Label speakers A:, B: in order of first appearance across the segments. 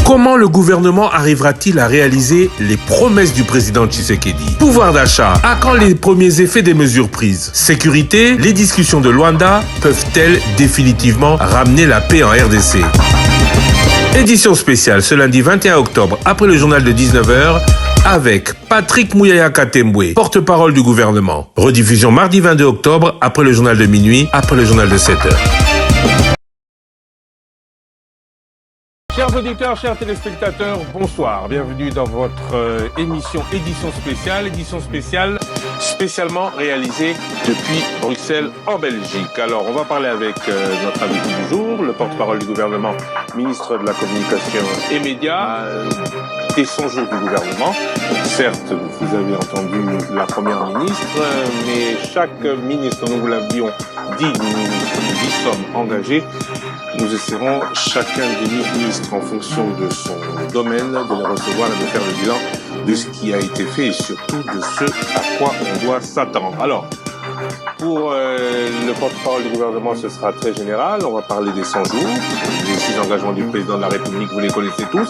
A: Comment le gouvernement arrivera-t-il à réaliser les promesses du président Tshisekedi? Pouvoir d'achat, à quand les premiers effets des mesures prises? Sécurité, les discussions de Luanda peuvent-elles définitivement ramener la paix en RDC? Édition spéciale ce lundi 21 octobre après le journal de 19h avec Patrick Muyaya Katembwe, porte-parole du gouvernement. Rediffusion mardi 22 octobre après le journal de minuit, après le journal de 7h. Chers auditeurs, chers téléspectateurs, bonsoir. Bienvenue dans votre édition spéciale spécialement réalisée depuis Bruxelles en Belgique. Alors, on va parler avec notre invité du jour, le porte-parole du gouvernement, ministre de la Communication et Médias, des 100 jours du gouvernement. Certes, vous avez entendu la première ministre, mais chaque ministre, nous vous l'avions dit, nous y sommes engagés. Nous essaierons chacun des ministres en fonction de son domaine de les recevoir et de faire le bilan de ce qui a été fait et surtout de ce à quoi on doit s'attendre. Alors, pour le porte-parole du gouvernement, ce sera très général. On va parler des 100 jours, des 6 engagements du président de la République, vous les connaissez tous.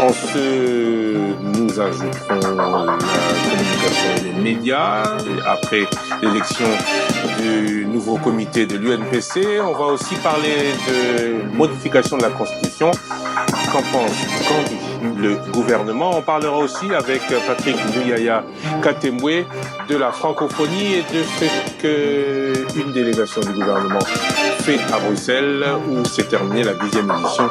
A: Nous ajouterons la communication et les médias. Et après l'élection du nouveau comité de l'UNPC, on va aussi parler de modification de la Constitution. Qu'en dit le gouvernement? On parlera aussi avec Patrick Muyaya Katembwe de la francophonie et de ce qu'une délégation du gouvernement fait à Bruxelles, où s'est terminée la 10e édition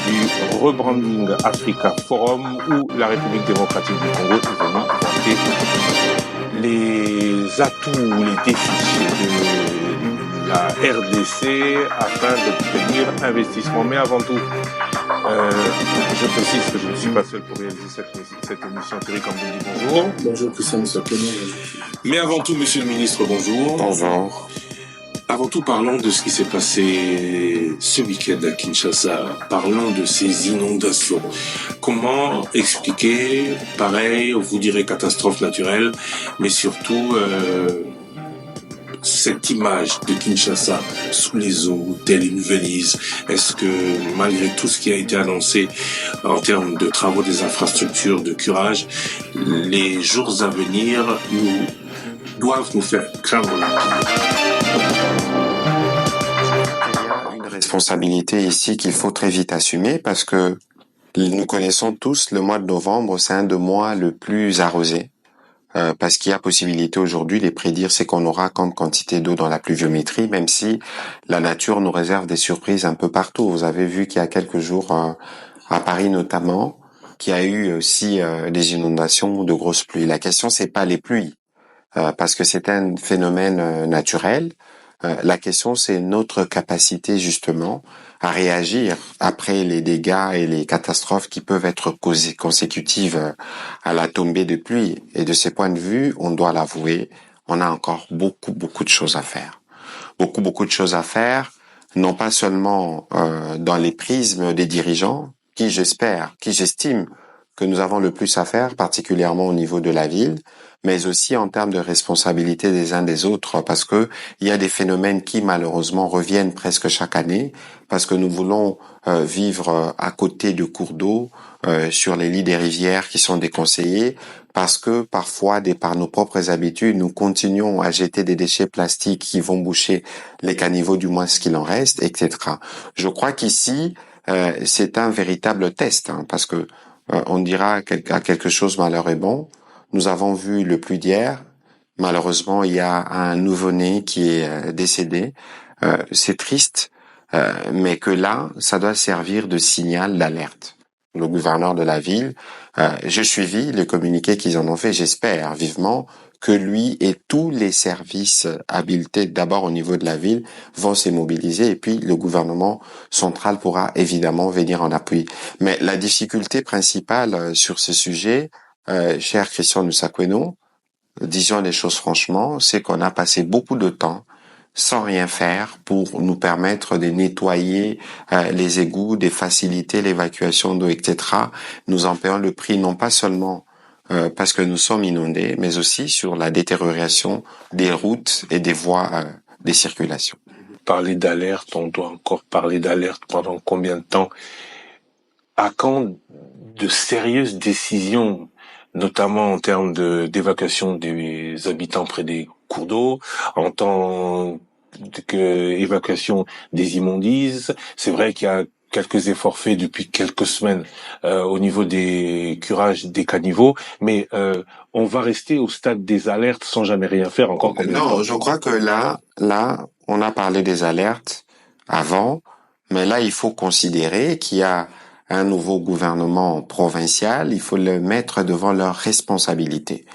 A: du Rebranding Africa Forum, où la République démocratique du Congo est venue vanter les atouts, les défis de la RDC afin d'obtenir investissement. Mais avant tout, je précise que je ne suis pas seul pour réaliser cette émission. Thierry Kamboudi, bonjour.
B: Bonjour Christian Moussakone.
C: Mais avant tout, monsieur le ministre, bonjour.
B: Bonjour.
C: Avant tout, parlons de ce qui s'est passé ce week-end à Kinshasa. Parlons de ces inondations. Comment expliquer, pareil, vous direz catastrophe naturelle, mais surtout cette image de Kinshasa sous les eaux, telle une Venise? Est-ce que malgré tout ce qui a été annoncé en termes de travaux des infrastructures, de curage, les jours à venir doivent nous faire craindre la pire?
B: Il y a une responsabilité ici qu'il faut très vite assumer parce que nous connaissons tous le mois de novembre, c'est un des mois le plus arrosé. Parce qu'il y a possibilité aujourd'hui de prédire ce qu'on aura comme quantité d'eau dans la pluviométrie, même si la nature nous réserve des surprises un peu partout. Vous avez vu qu'il y a quelques jours, à Paris notamment, qu'il y a eu aussi des inondations, de grosses pluies. La question, c'est pas les pluies, parce que c'est un phénomène naturel. La question, c'est notre capacité justement à réagir après les dégâts et les catastrophes qui peuvent être consécutives à la tombée de pluie. Et de ce point de vue, on doit l'avouer, on a encore beaucoup de choses à faire. Beaucoup de choses à faire, non pas seulement dans les prismes des dirigeants, qui j'estime que nous avons le plus à faire, particulièrement au niveau de la ville, mais aussi en termes de responsabilité des uns des autres, parce que il y a des phénomènes qui malheureusement reviennent presque chaque année, parce que nous voulons vivre à côté de cours d'eau, sur les lits des rivières qui sont déconseillés, parce que parfois, par nos propres habitudes, nous continuons à jeter des déchets plastiques qui vont boucher les caniveaux, du moins ce qu'il en reste, etc. Je crois qu'ici, c'est un véritable test, parce que on dira à quelque chose malheur est bon. Nous avons vu le pluie d'hier. Malheureusement, il y a un nouveau-né qui est décédé. C'est triste, mais que là, ça doit servir de signal d'alerte. Le gouverneur de la ville, j'ai suivi les communiqués qu'ils en ont fait. J'espère vivement que lui et tous les services habilités, d'abord au niveau de la ville, vont se mobiliser, et puis le gouvernement central pourra évidemment venir en appui. Mais la difficulté principale sur ce sujet, cher Christian Moussakone, disons les choses franchement, c'est qu'on a passé beaucoup de temps sans rien faire pour nous permettre de nettoyer les égouts, de faciliter l'évacuation d'eau, etc. Nous en payons le prix non pas seulement parce que nous sommes inondés, mais aussi sur la détérioration des routes et des voies de circulation.
C: Parler d'alerte, on doit encore parler d'alerte pendant combien de temps?
A: à quand de sérieuses décisions, notamment en termes d'évacuation des habitants près des cours d'eau, en tant que évacuation des immondices. C'est vrai qu'il y a quelques efforts faits depuis quelques semaines au niveau des curages des caniveaux, mais on va rester au stade des alertes sans jamais rien faire encore combien de temps?
B: Non, je crois que là, on a parlé des alertes avant, mais là, il faut considérer qu'il y a un nouveau gouvernement provincial, il faut le mettre devant leurs responsabilités.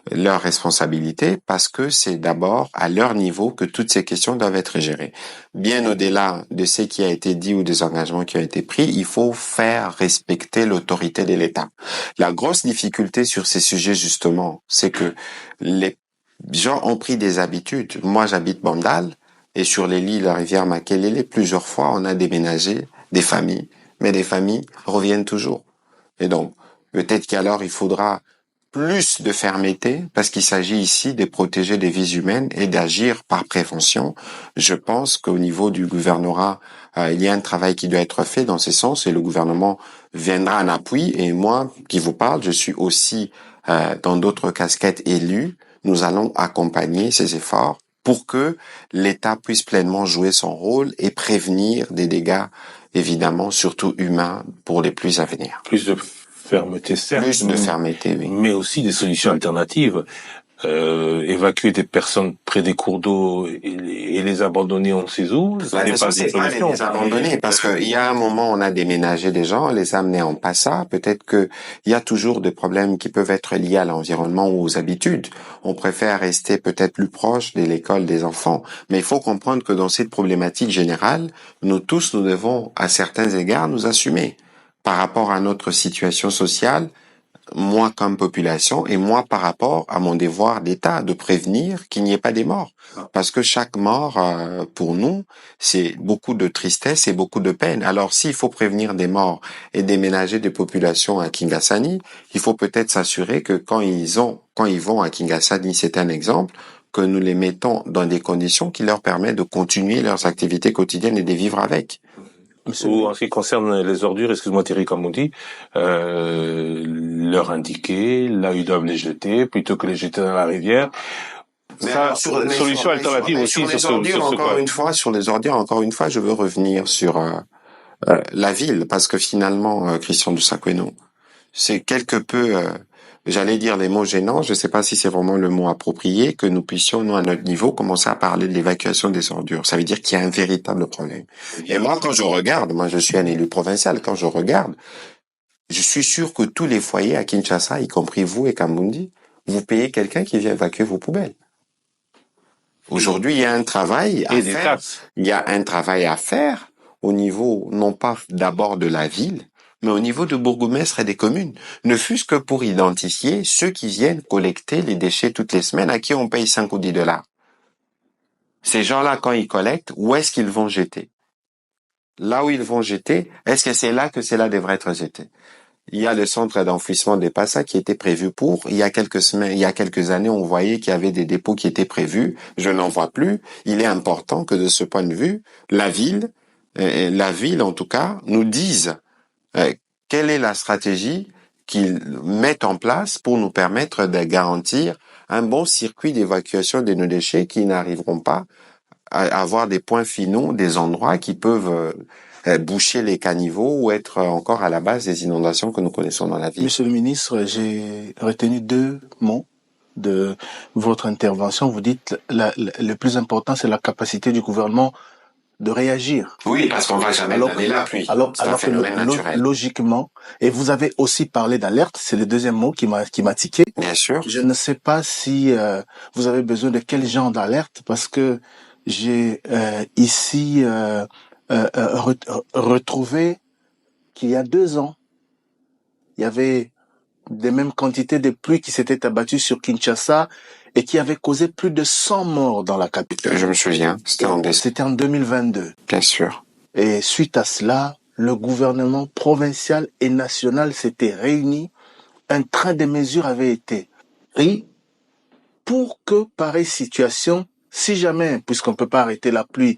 B: Leur responsabilité parce que c'est d'abord à leur niveau que toutes ces questions doivent être gérées. Bien au-delà de ce qui a été dit ou des engagements qui ont été pris, il faut faire respecter l'autorité de l'État. La grosse difficulté sur ces sujets, justement, c'est que les gens ont pris des habitudes. Moi, j'habite Bandal et sur les lits de la rivière Makelele, plusieurs fois, on a déménagé des familles, mais des familles reviennent toujours. Et donc, peut-être qu'alors il faudra plus de fermeté, parce qu'il s'agit ici de protéger des vies humaines et d'agir par prévention. Je pense qu'au niveau du gouvernorat, il y a un travail qui doit être fait dans ce sens et le gouvernement viendra en appui. Et moi, qui vous parle, je suis aussi dans d'autres casquettes élu. Nous allons accompagner ces efforts pour que l'État puisse pleinement jouer son rôle et prévenir des dégâts, évidemment, surtout humains, pour les pluies à venir.
A: Plus de fermeté, certes.
B: Plus de fermeté, oui.
A: Mais aussi des solutions alternatives. Évacuer des personnes près des cours d'eau et les abandonner on ne sait où,
B: La question, c'est pas les abandonner, parce qu'il y a un moment, on a déménagé des gens, les amener en passant. Peut-être que il y a toujours des problèmes qui peuvent être liés à l'environnement ou aux habitudes. On préfère rester peut-être plus proche de l'école des enfants. Mais il faut comprendre que dans cette problématique générale, nous tous, nous devons, à certains égards, nous assumer par rapport à notre situation sociale, moi comme population et moi par rapport à mon devoir d'État de prévenir qu'il n'y ait pas des morts. Parce que chaque mort, pour nous, c'est beaucoup de tristesse et beaucoup de peine. Alors s'il faut prévenir des morts et déménager des populations à Kingasani, il faut peut-être s'assurer que quand ils vont à Kingasani, c'est un exemple, que nous les mettons dans des conditions qui leur permettent de continuer leurs activités quotidiennes et de vivre avec.
A: Ou en ce qui concerne les ordures, excuse-moi Thierry, comme on dit, leur indiquer là où ils doivent les jeter plutôt que les jeter dans la rivière. Ça, solution alternative aussi
B: sur les ordures, sur les ordures, encore une fois, je veux revenir sur la ville, parce que finalement, Christian Dousakweno, c'est quelque peu, j'allais dire les mots gênants, je ne sais pas si c'est vraiment le mot approprié, que nous puissions, nous, à notre niveau, commencer à parler de l'évacuation des ordures. Ça veut dire qu'il y a un véritable problème. Et moi, quand je regarde, moi je suis un élu provincial, quand je regarde, je suis sûr que tous les foyers à Kinshasa, y compris vous et Kambundi, vous payez quelqu'un qui vient évacuer vos poubelles. Aujourd'hui, il y a un travail à faire. Il y a un travail à faire au niveau, non pas d'abord de la ville, mais au niveau de bourgmestre et des communes. Ne fût-ce que pour identifier ceux qui viennent collecter les déchets toutes les semaines, à qui on paye 5 ou 10 dollars. Ces gens-là, quand ils collectent, où est-ce qu'ils vont jeter? Là où ils vont jeter, est-ce que c'est là que cela devrait être jeté? Il y a le centre d'enfouissement des Passas qui était prévu pour. Il y a quelques années, on voyait qu'il y avait des dépôts qui étaient prévus. Je n'en vois plus. Il est important que de ce point de vue, la ville en tout cas, nous dise quelle est la stratégie qu'ils mettent en place pour nous permettre de garantir un bon circuit d'évacuation de nos déchets qui n'arriveront pas à avoir des points finaux, des endroits qui peuvent boucher les caniveaux ou être encore à la base des inondations que nous connaissons dans la ville.
D: Monsieur le ministre, j'ai retenu 2 mots de votre intervention. Vous dites le plus important, c'est la capacité du gouvernement de réagir.
B: Oui, parce qu'on va jamais donner la pluie.
D: Alors que logiquement, et vous avez aussi parlé d'alerte, c'est le 2e mot qui m'a tiqué.
B: Bien sûr.
D: Je ne sais pas si vous avez besoin de quel genre d'alerte, parce que j'ai ici retrouvé qu'il y a 2 ans, il y avait des mêmes quantités de pluie qui s'étaient abattues sur Kinshasa et qui avaient causé plus de 100 morts dans la capitale.
B: Je me souviens, c'était
D: en 2022.
B: Bien sûr.
D: Et suite à cela, le gouvernement provincial et national s'était réuni. Un train de mesures avait été pris pour que pareille situation, si jamais, puisqu'on ne peut pas arrêter la pluie,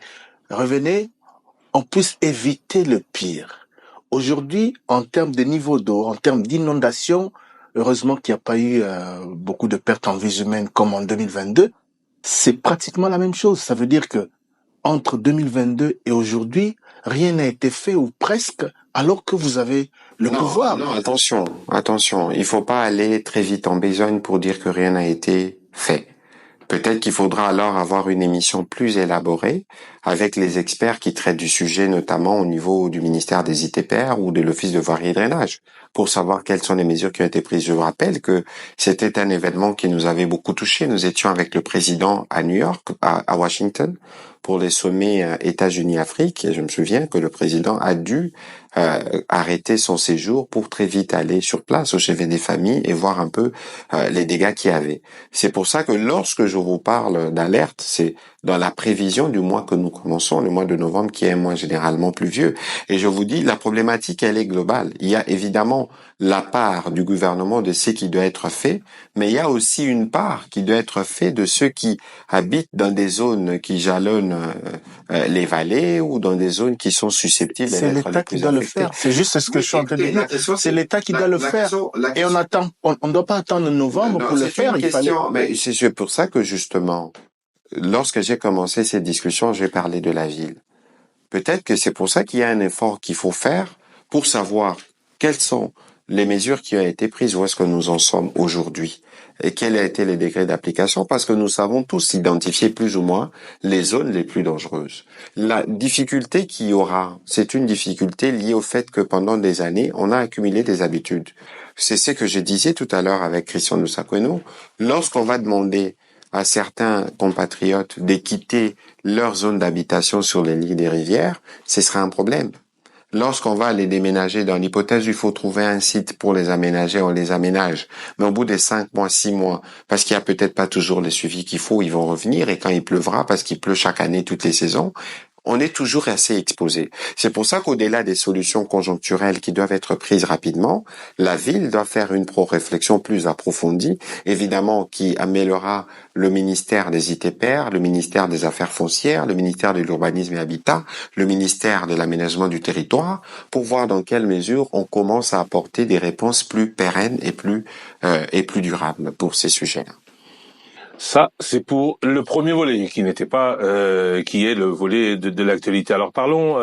D: revenait, on puisse éviter le pire. Aujourd'hui, en termes de niveau d'eau, en termes d'inondation, heureusement qu'il n'y a pas eu beaucoup de pertes en vies humaines comme en 2022, c'est pratiquement la même chose. Ça veut dire que entre 2022 et aujourd'hui, rien n'a été fait ou presque, alors que vous avez le pouvoir.
B: Non, attention. Il faut pas aller très vite en besogne pour dire que rien n'a été fait. Peut-être qu'il faudra alors avoir une émission plus élaborée avec les experts qui traitent du sujet, notamment au niveau du ministère des ITPR ou de l'Office de voirie et drainage, pour savoir quelles sont les mesures qui ont été prises. Je vous rappelle que c'était un événement qui nous avait beaucoup touché. Nous étions avec le président à New York, à Washington, pour les sommets États-Unis-Afrique, et je me souviens que le président a dû arrêter son séjour pour très vite aller sur place au chevet des familles et voir un peu les dégâts qu'il y avait. C'est pour ça que lorsque je vous parle d'alerte, c'est dans la prévision du mois que nous commençons, le mois de novembre, qui est un mois généralement pluvieux. Et je vous dis, la problématique, elle est globale. Il y a évidemment la part du gouvernement de ce qui doit être fait, mais il y a aussi une part qui doit être faite de ceux qui habitent dans des zones qui jalonnent les vallées ou dans des zones qui sont susceptibles d'être les plus affectées.
D: C'est l'État qui doit le faire. C'est juste ce que je suis en train de dire. C'est l'État qui doit le faire. Et on attend. On ne doit pas attendre novembre pour le faire.
B: Mais c'est pour ça que justement, lorsque j'ai commencé ces discussions, j'ai parlé de la ville. Peut-être que c'est pour ça qu'il y a un effort qu'il faut faire pour savoir quelles sont les mesures qui ont été prises, où est-ce que nous en sommes aujourd'hui et quels ont été les degrés d'application, parce que nous savons tous identifier plus ou moins les zones les plus dangereuses. La difficulté qu'il y aura, c'est une difficulté liée au fait que pendant des années, on a accumulé des habitudes. C'est ce que je disais tout à l'heure avec Christian Nusakweno. Lorsqu'on va demander à certains compatriotes de quitter leur zone d'habitation sur les lits des rivières, ce sera un problème. Lorsqu'on va les déménager, dans l'hypothèse où il faut trouver un site pour les aménager, on les aménage. Mais au bout des 5 mois, 6 mois, parce qu'il y a peut-être pas toujours les suivis qu'il faut, ils vont revenir. Et quand il pleuvra, parce qu'il pleut chaque année, toutes les saisons, on est toujours assez exposé. C'est pour ça qu'au-delà des solutions conjoncturelles qui doivent être prises rapidement, la ville doit faire une réflexion plus approfondie, évidemment qui améliorera le ministère des ITPR, le ministère des Affaires foncières, le ministère de l'Urbanisme et Habitat, le ministère de l'Aménagement du Territoire, pour voir dans quelle mesure on commence à apporter des réponses plus pérennes et plus durables pour ces sujets-là.
A: Ça, c'est pour le premier volet, qui n'était pas, qui est le volet de l'actualité. Alors parlons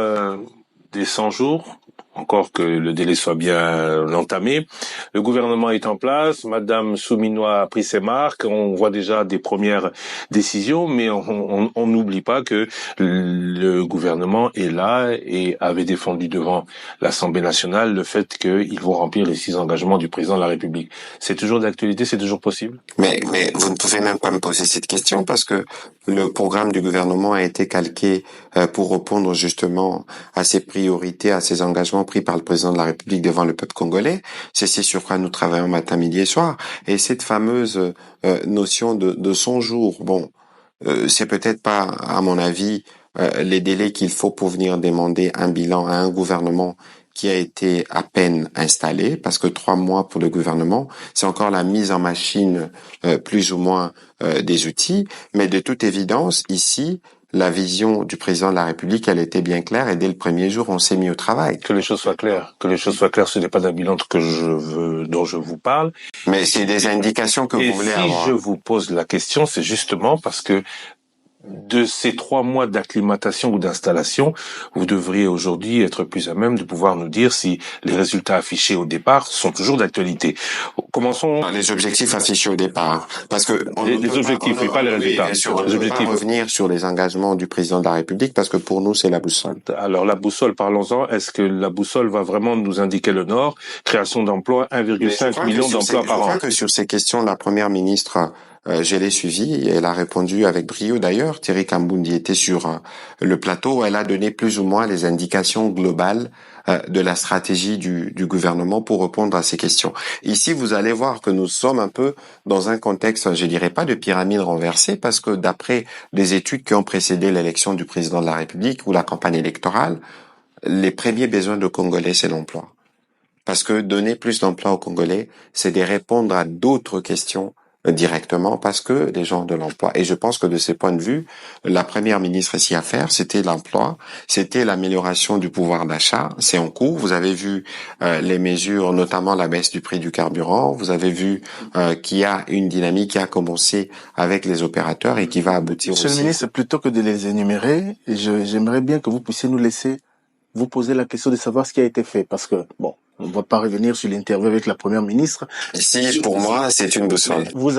A: des 100 jours, encore que le délai soit bien entamé. Le gouvernement est en place, Madame Souminois a pris ses marques, on voit déjà des premières décisions, mais on n'oublie pas que le gouvernement est là et avait défendu devant l'Assemblée nationale le fait qu'ils vont remplir les 6 engagements du président de la République. C'est toujours d'actualité, c'est toujours possible?
B: Mais vous ne pouvez même pas me poser cette question parce que le programme du gouvernement a été calqué pour répondre justement à ses priorités, à ses engagements pris par le président de la République devant le peuple congolais. C'est ce sur quoi nous travaillons matin, midi et soir. Et cette fameuse notion de 100 jours, bon, c'est peut-être pas, à mon avis, les délais qu'il faut pour venir demander un bilan à un gouvernement qui a été à peine installé, parce que 3 mois pour le gouvernement, c'est encore la mise en machine plus ou moins des outils. Mais de toute évidence, ici, la vision du président de la République, elle était bien claire et dès le premier jour, on s'est mis au travail.
A: Que les choses soient claires. Que les choses soient claires, ce n'est pas d'un bilan dont je vous parle.
B: Mais c'est des indications que vous voulez avoir.
A: Et si je vous pose la question, c'est justement parce que de ces 3 mois d'acclimatation ou d'installation, vous devriez aujourd'hui être plus à même de pouvoir nous dire si les résultats affichés au départ sont toujours d'actualité. Commençons.
B: Les objectifs affichés au départ, parce que
A: les objectifs, pas les résultats.
B: Les objectifs. Pas revenir sur les engagements du président de la République, parce que pour nous c'est la boussole.
A: Alors la boussole, parlons-en. Est-ce que la boussole va vraiment nous indiquer le nord? Création d'emplois, 1,5 million d'emplois par an.
B: Je crois que sur ces questions, la première ministre je l'ai suivie, elle a répondu avec brio d'ailleurs. Thierry Kambundi était sur le plateau, elle a donné plus ou moins les indications globales de la stratégie du gouvernement pour répondre à ces questions. Ici, vous allez voir que nous sommes un peu dans un contexte, je dirais pas de pyramide renversée, parce que d'après les études qui ont précédé l'élection du président de la République ou la campagne électorale, les premiers besoins de Congolais, c'est l'emploi. Parce que donner plus d'emplois aux Congolais, c'est de répondre à d'autres questions directement parce que les gens de l'emploi. Et je pense que de ce point de vue, la première ministre ici à faire, c'était l'emploi, c'était l'amélioration du pouvoir d'achat. C'est en cours. Vous avez vu les mesures, notamment la baisse du prix du carburant. Vous avez vu qu'il y a une dynamique qui a commencé avec les opérateurs et qui va aboutir
D: Monsieur
B: aussi.
D: le ministre, plutôt que de les énumérer, j'aimerais bien que vous puissiez nous laisser vous poser la question de savoir ce qui a été fait. Parce que, bon, on ne va pas revenir sur l'interview avec la première ministre.
B: Ici, pour moi, c'est une boussole.
D: Vous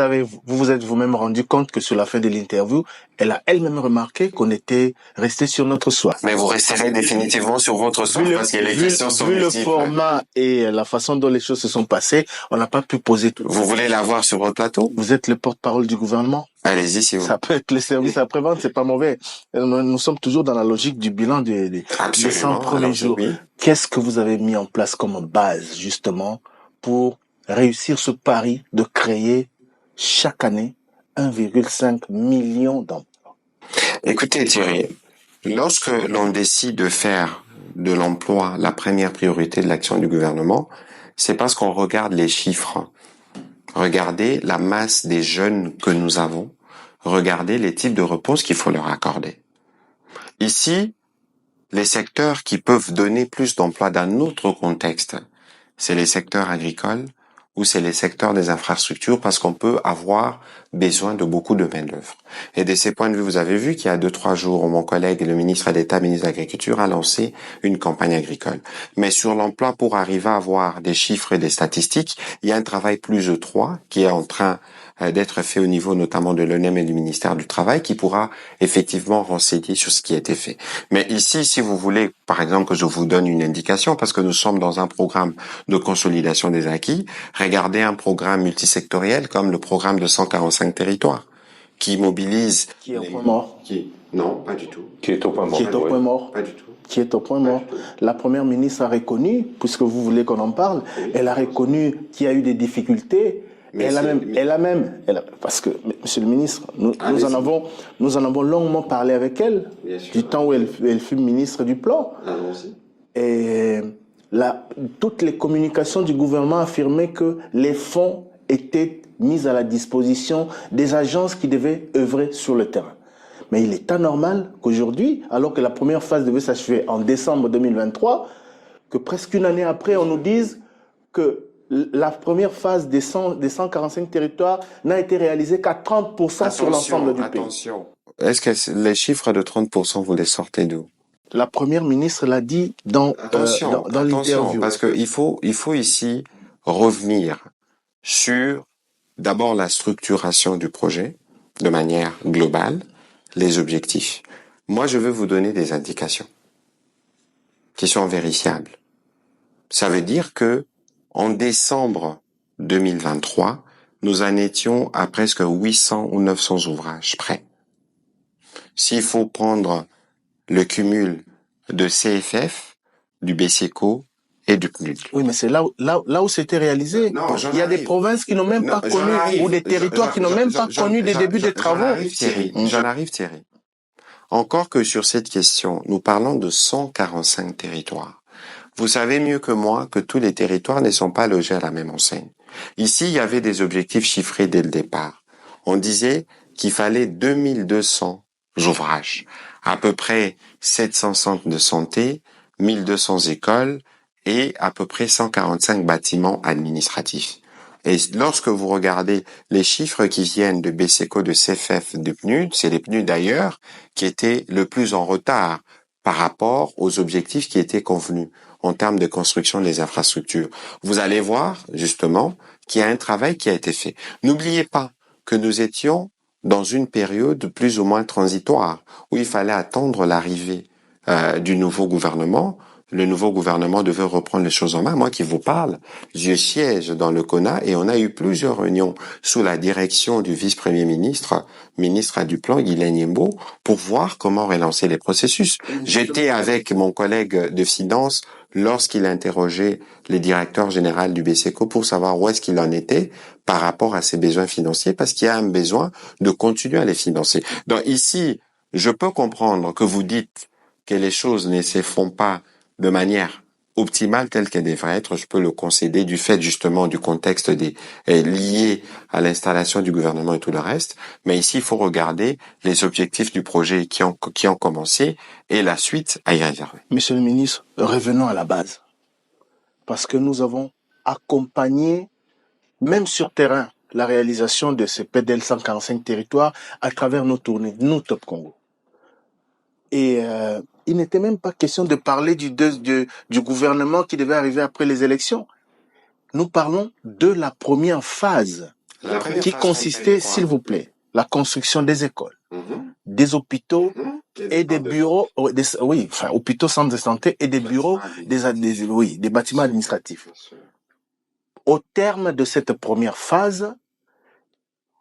D: êtes vous-même rendu compte que sur la fin de l'interview, elle a elle-même remarqué qu'on était resté sur notre soif.
B: Mais vous resterez définitivement sur votre soif parce que les questions sont multiples.
D: Vu le format et la façon dont les choses se sont passées, on n'a pas pu poser tout.
B: Vous voulez l'avoir sur votre plateau?
D: Vous êtes le porte-parole du gouvernement.
B: Allez-y, si vous.
D: Ça peut être les services après-vente, c'est pas mauvais. Nous sommes toujours dans la logique du bilan des 100 premiers jours. Oui. Qu'est-ce que vous avez mis en place comme base, justement, pour réussir ce pari de créer chaque année 1,5 million d'emplois?
B: Écoutez, Thierry, lorsque l'on décide de faire de l'emploi la première priorité de l'action du gouvernement, c'est parce qu'on regarde les chiffres. Regardez la masse des jeunes que nous avons. Regardez les types de réponses qu'il faut leur accorder. Ici, les secteurs qui peuvent donner plus d'emplois dans notre contexte, c'est les secteurs agricoles ou c'est les secteurs des infrastructures parce qu'on peut avoir besoin de beaucoup de main-d'œuvre. Et de ces points de vue, vous avez vu qu'il y a 2-3 jours, mon collègue, le ministre d'État, ministre de l'Agriculture, a lancé une campagne agricole. Mais sur l'emploi, pour arriver à avoir des chiffres et des statistiques, il y a un travail plus étroit qui est en train d'être fait au niveau notamment de l'ONEM et du ministère du Travail qui pourra effectivement renseigner sur ce qui a été fait. Mais ici, si vous voulez, par exemple, que je vous donne une indication, parce que nous sommes dans un programme de consolidation des acquis, regardez un programme multisectoriel comme le programme de 145 territoires qui mobilise...
D: Qui est au point mort.
B: Non, pas du tout.
A: Qui est au point mort.
D: Qui est au point mort.
B: Pas du tout.
D: Qui est au point mort. La première ministre a reconnu, puisque vous voulez qu'on en parle, elle a reconnu qu'il y a eu des difficultés. Parce que, monsieur le ministre, nous en avons longuement parlé avec elle, du temps où elle fut ministre du Plan.
B: Allons-y.
D: Et toutes les communications du gouvernement affirmaient que les fonds étaient mis à la disposition des agences qui devaient œuvrer sur le terrain. Mais il est anormal qu'aujourd'hui, alors que la première phase devait s'achever en décembre 2023, que presque une année après, on nous dise que la première phase des 145 territoires n'a été réalisée qu'à 30% sur l'ensemble du pays.
B: Attention. Est-ce que les chiffres de 30%, vous les sortez d'où?
D: La première ministre l'a dit dans l'interview.
B: Parce que il faut ici revenir sur d'abord la structuration du projet de manière globale, les objectifs. Moi, je veux vous donner des indications qui sont vérifiables. Ça veut dire que en décembre 2023, nous en étions à presque 800 ou 900 ouvrages prêts. S'il faut prendre le cumul de CFF, du BCECO et du PNUD.
D: Oui, mais c'est là où c'était réalisé.
B: Non,
D: il y a des provinces qui n'ont même pas connu, ou des territoires qui n'ont même pas connu des débuts des travaux.
B: J'en arrive, Thierry. Encore que sur cette question, nous parlons de 145 territoires. Vous savez mieux que moi que tous les territoires ne sont pas logés à la même enseigne. Ici, il y avait des objectifs chiffrés dès le départ. On disait qu'il fallait 2200 ouvrages, à peu près 700 centres de santé, 1200 écoles et à peu près 145 bâtiments administratifs. Et lorsque vous regardez les chiffres qui viennent de BCECO, de CFF, de PNUD, c'est les PNUD d'ailleurs qui étaient le plus en retard par rapport aux objectifs qui étaient convenus en termes de construction des infrastructures. Vous allez voir, justement, qu'il y a un travail qui a été fait. N'oubliez pas que nous étions dans une période plus ou moins transitoire, où il fallait attendre l'arrivée du nouveau gouvernement. Le nouveau gouvernement devait reprendre les choses en main. Moi qui vous parle, je siège dans le CONA et on a eu plusieurs réunions sous la direction du vice-premier ministre, ministre du Plan, Guylaine Yembo, pour voir comment relancer les processus. J'étais avec mon collègue de finance lorsqu'il interrogeait les directeurs généraux du BCECO pour savoir où est-ce qu'il en était par rapport à ses besoins financiers, parce qu'il y a un besoin de continuer à les financer. Donc ici, je peux comprendre que vous dites que les choses ne se font pas de manière optimale telle qu'elle devrait être, je peux le concéder du fait justement du contexte lié à l'installation du gouvernement et tout le reste. Mais ici, il faut regarder les objectifs du projet qui ont commencé et la suite à y réserver.
D: Monsieur le ministre, revenons à la base. Parce que nous avons accompagné, même sur terrain, la réalisation de ce PDL 145 territoires à travers nos tournées, nous Top Congo. Et il n'était même pas question de parler du gouvernement qui devait arriver après les élections. Nous parlons de la première phase qui consistait, s'il vous plaît, la construction des écoles, des hôpitaux et des bureaux, hôpitaux, centres de santé et des bureaux, des bâtiments administratifs. Au terme de cette première phase,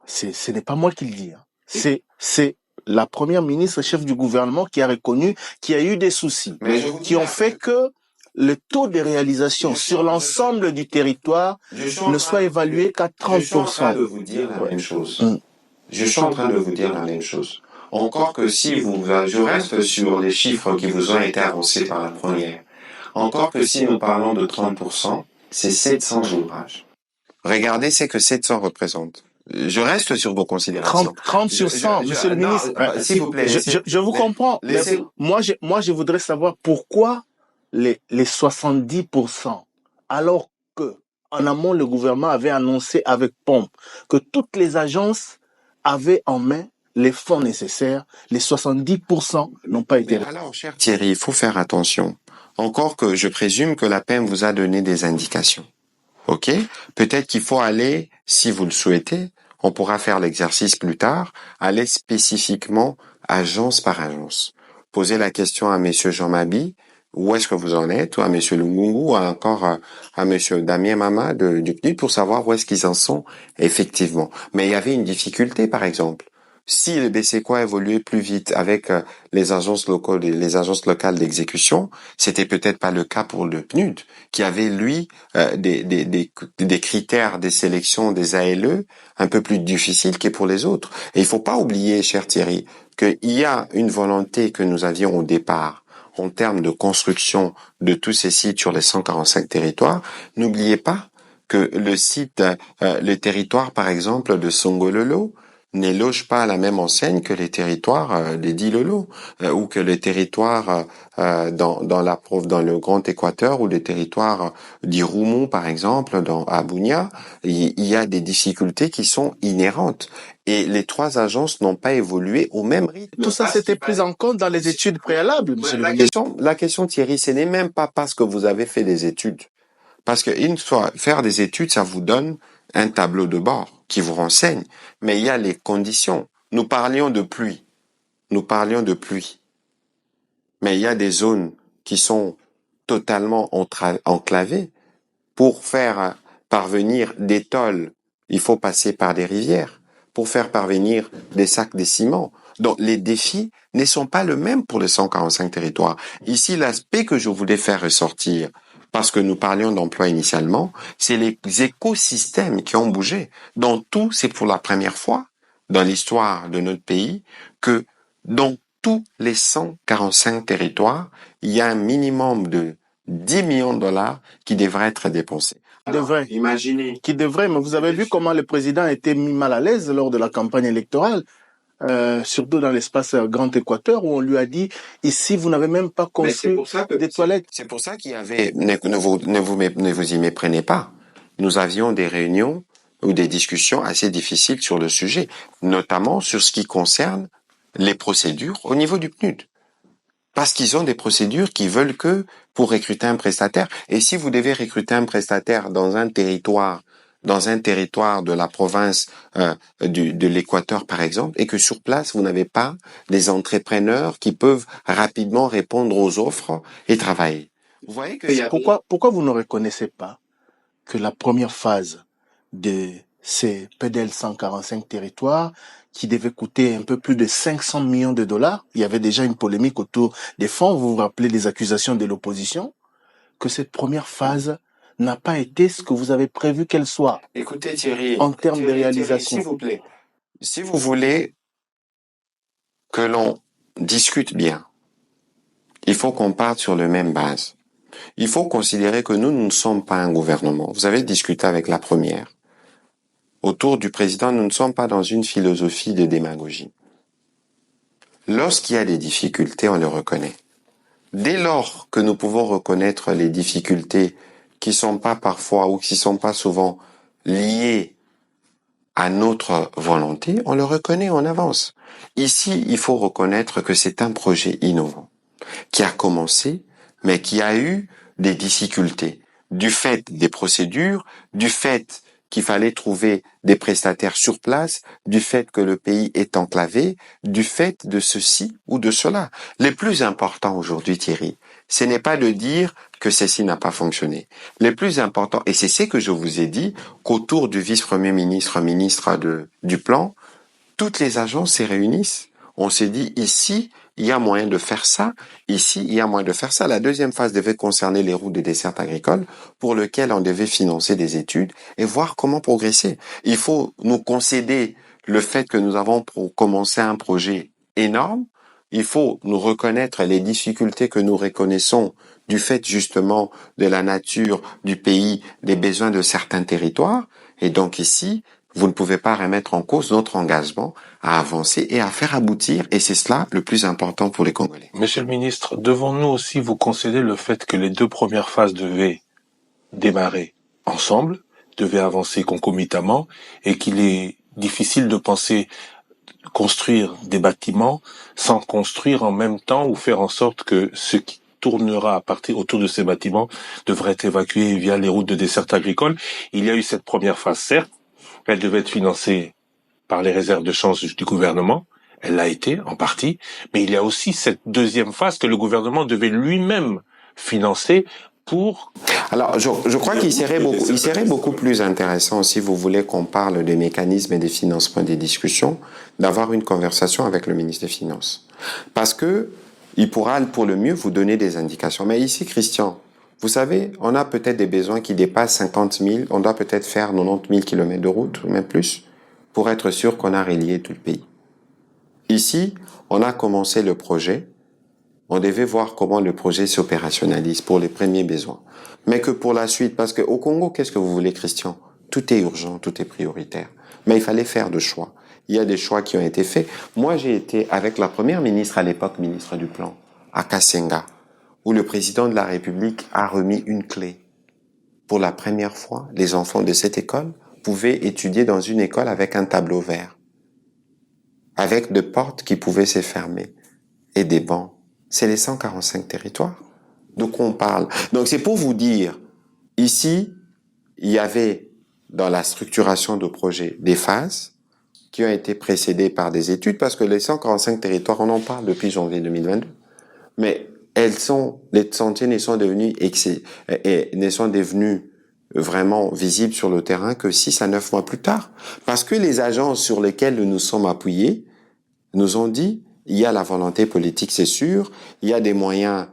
D: ce n'est pas moi qui le dis, c'est la première ministre, chef du gouvernement, qui a reconnu qu'il y a eu des soucis, qui ont fait que le taux de réalisation sur l'ensemble du territoire ne soit évalué qu'à 30%.
B: Je suis en train de vous dire la même chose. Je suis en train de vous dire la même chose. Encore que si je reste sur les chiffres qui vous ont été avancés par la première. Encore que si nous parlons de 30%, c'est 700 ouvrages. Regardez ce que 700 représente. Je reste sur vos considérations.
D: 30 sur 100, monsieur le ministre.
B: S'il vous plaît.
D: Je vous comprends. Moi, je voudrais savoir pourquoi les 70%, alors que en amont, le gouvernement avait annoncé avec pompe que toutes les agences avaient en main les fonds nécessaires. Les 70% n'ont pas été.
B: Alors, cher Thierry, il faut faire attention. Encore que je présume que la PEM vous a donné des indications. OK? Peut-être qu'il faut aller, si vous le souhaitez, on pourra faire l'exercice plus tard, aller spécifiquement agence par agence. Poser la question à Monsieur Jean Mabi, où est-ce que vous en êtes, ou à Monsieur Lungungu, ou encore à Monsieur Damien Mama du CNUD pour savoir où est-ce qu'ils en sont effectivement. Mais il y avait une difficulté, par exemple. Si le BCQA évoluait plus vite avec les agences locales d'exécution, c'était peut-être pas le cas pour le PNUD, qui avait lui des critères des sélections des ALE un peu plus difficiles que pour les autres. Et il faut pas oublier, cher Thierry, qu'il y a une volonté que nous avions au départ en termes de construction de tous ces sites sur les 145 territoires. N'oubliez pas que le territoire, par exemple, de Songololo, n'éloge pas la même enseigne que les territoires des d'Ilolo ou que les territoires dans le Grand Équateur ou les territoires d'Irumu par exemple à Bunia. Il y a des difficultés qui sont inhérentes et les trois agences n'ont pas évolué au même rythme.
D: Tout ça c'était pris en compte dans les études préalables, monsieur le ministre.
B: La question Thierry, ce n'est même pas parce que vous avez fait des études. Parce que une fois faire des études, ça vous donne un tableau de bord qui vous renseigne. Mais il y a les conditions. Nous parlions de pluie. Mais il y a des zones qui sont totalement enclavées. Pour faire parvenir des tôles, il faut passer par des rivières. Pour faire parvenir des sacs de ciment. Donc les défis ne sont pas les mêmes pour les 145 territoires. Ici, l'aspect que je voulais faire ressortir, parce que nous parlions d'emploi initialement, c'est les écosystèmes qui ont bougé. Dans tout, c'est pour la première fois dans l'histoire de notre pays que dans tous les 145 territoires, il y a un minimum de 10 millions de dollars qui devraient être dépensés.
D: Imaginez. Qui devrait, mais vous avez vu comment le président a été mis mal à l'aise lors de la campagne électorale. Surtout dans l'espace Grand Équateur où on lui a dit ici vous n'avez même pas conçu des toilettes.
B: C'est pour ça qu'il y avait ne vous y méprenez pas. Nous avions des réunions ou des discussions assez difficiles sur le sujet, notamment sur ce qui concerne les procédures au niveau du PNUD. Parce qu'ils ont des procédures qui veulent que pour recruter un prestataire, et si vous devez recruter un prestataire dans un territoire de la province de l'Équateur, par exemple, et que sur place, vous n'avez pas des entrepreneurs qui peuvent rapidement répondre aux offres et travailler.
D: Vous voyez que pourquoi vous ne reconnaissez pas que la première phase de ces PDL 145 territoires, qui devait coûter un peu plus de 500 millions de dollars, il y avait déjà une polémique autour des fonds, vous vous rappelez les accusations de l'opposition, que cette première phase n'a pas été ce que vous avez prévu qu'elle soit.
B: Écoutez Thierry,
D: en termes de réalisation.
B: Thierry, s'il vous plaît, si vous voulez que l'on discute bien, il faut qu'on parte sur la même base. il faut considérer que nous ne sommes pas un gouvernement. Vous avez discuté avec la première. Autour du président, nous ne sommes pas dans une philosophie de démagogie. Lorsqu'il y a des difficultés, on le reconnaît. Dès lors que nous pouvons reconnaître les difficultés qui sont pas parfois ou qui sont pas souvent liées à notre volonté, on le reconnaît, on avance. Ici, il faut reconnaître que c'est un projet innovant qui a commencé, mais qui a eu des difficultés du fait des procédures, du fait qu'il fallait trouver des prestataires sur place, du fait que le pays est enclavé, du fait de ceci ou de cela. Le plus important aujourd'hui, Thierry, ce n'est pas de dire que ceci n'a pas fonctionné. Le plus important, et c'est ce que je vous ai dit, qu'autour du vice-premier ministre, ministre du plan, toutes les agences se réunissent. On s'est dit, ici, il y a moyen de faire ça. Ici, il y a moyen de faire ça. La deuxième phase devait concerner les routes de desserte agricole pour lesquelles on devait financer des études et voir comment progresser. Il faut nous concéder le fait que nous avons commencé un projet énorme. Il faut nous reconnaître les difficultés que nous reconnaissons du fait justement de la nature du pays, des besoins de certains territoires. Et donc ici, vous ne pouvez pas remettre en cause notre engagement à avancer et à faire aboutir, et c'est cela le plus important pour les Congolais.
A: Monsieur le ministre, devons-nous aussi vous concéder le fait que les deux premières phases devaient démarrer ensemble, devaient avancer concomitamment, et qu'il est difficile de penser construire des bâtiments sans construire en même temps ou faire en sorte que ce qui tournera à partir autour de ces bâtiments devrait être évacué via les routes de desserte agricole. Il y a eu cette première phase, certes, elle devait être financée par les réserves de change du gouvernement. Elle l'a été, en partie. Mais il y a aussi cette deuxième phase que le gouvernement devait lui-même financer pour...
B: Alors, je crois qu'il serait beaucoup plus intéressant, si vous voulez qu'on parle des mécanismes et des financements des discussions, d'avoir une conversation avec le ministre des Finances. Parce que il pourra, pour le mieux, vous donner des indications. Mais ici, Christian, vous savez, on a peut-être des besoins qui dépassent 50 000, on doit peut-être faire 90 000 km de route, ou même plus, pour être sûr qu'on a relié tout le pays. Ici, on a commencé le projet, on devait voir comment le projet s'opérationnalise pour les premiers besoins. Mais que pour la suite, parce qu'au Congo, qu'est-ce que vous voulez, Christian? Tout est urgent, tout est prioritaire. Mais il fallait faire des choix. Il y a des choix qui ont été faits. Moi, j'ai été avec la première ministre à l'époque, ministre du Plan, à Kassenga, où le président de la République a remis une clé. Pour la première fois, les enfants de cette école pouvaient étudier dans une école avec un tableau vert, avec des portes qui pouvaient se fermer et des bancs. C'est les 145 territoires. De quoi on parle? Donc c'est pour vous dire, ici, il y avait dans la structuration de projet des phases qui ont été précédées par des études, parce que les 145 territoires, on en parle depuis janvier 2022. Mais les sentiers ne sont devenus vraiment visibles sur le terrain que 6 à 9 mois plus tard. Parce que les agences sur lesquelles nous nous sommes appuyés nous ont dit, il y a la volonté politique, c'est sûr, il y a des moyens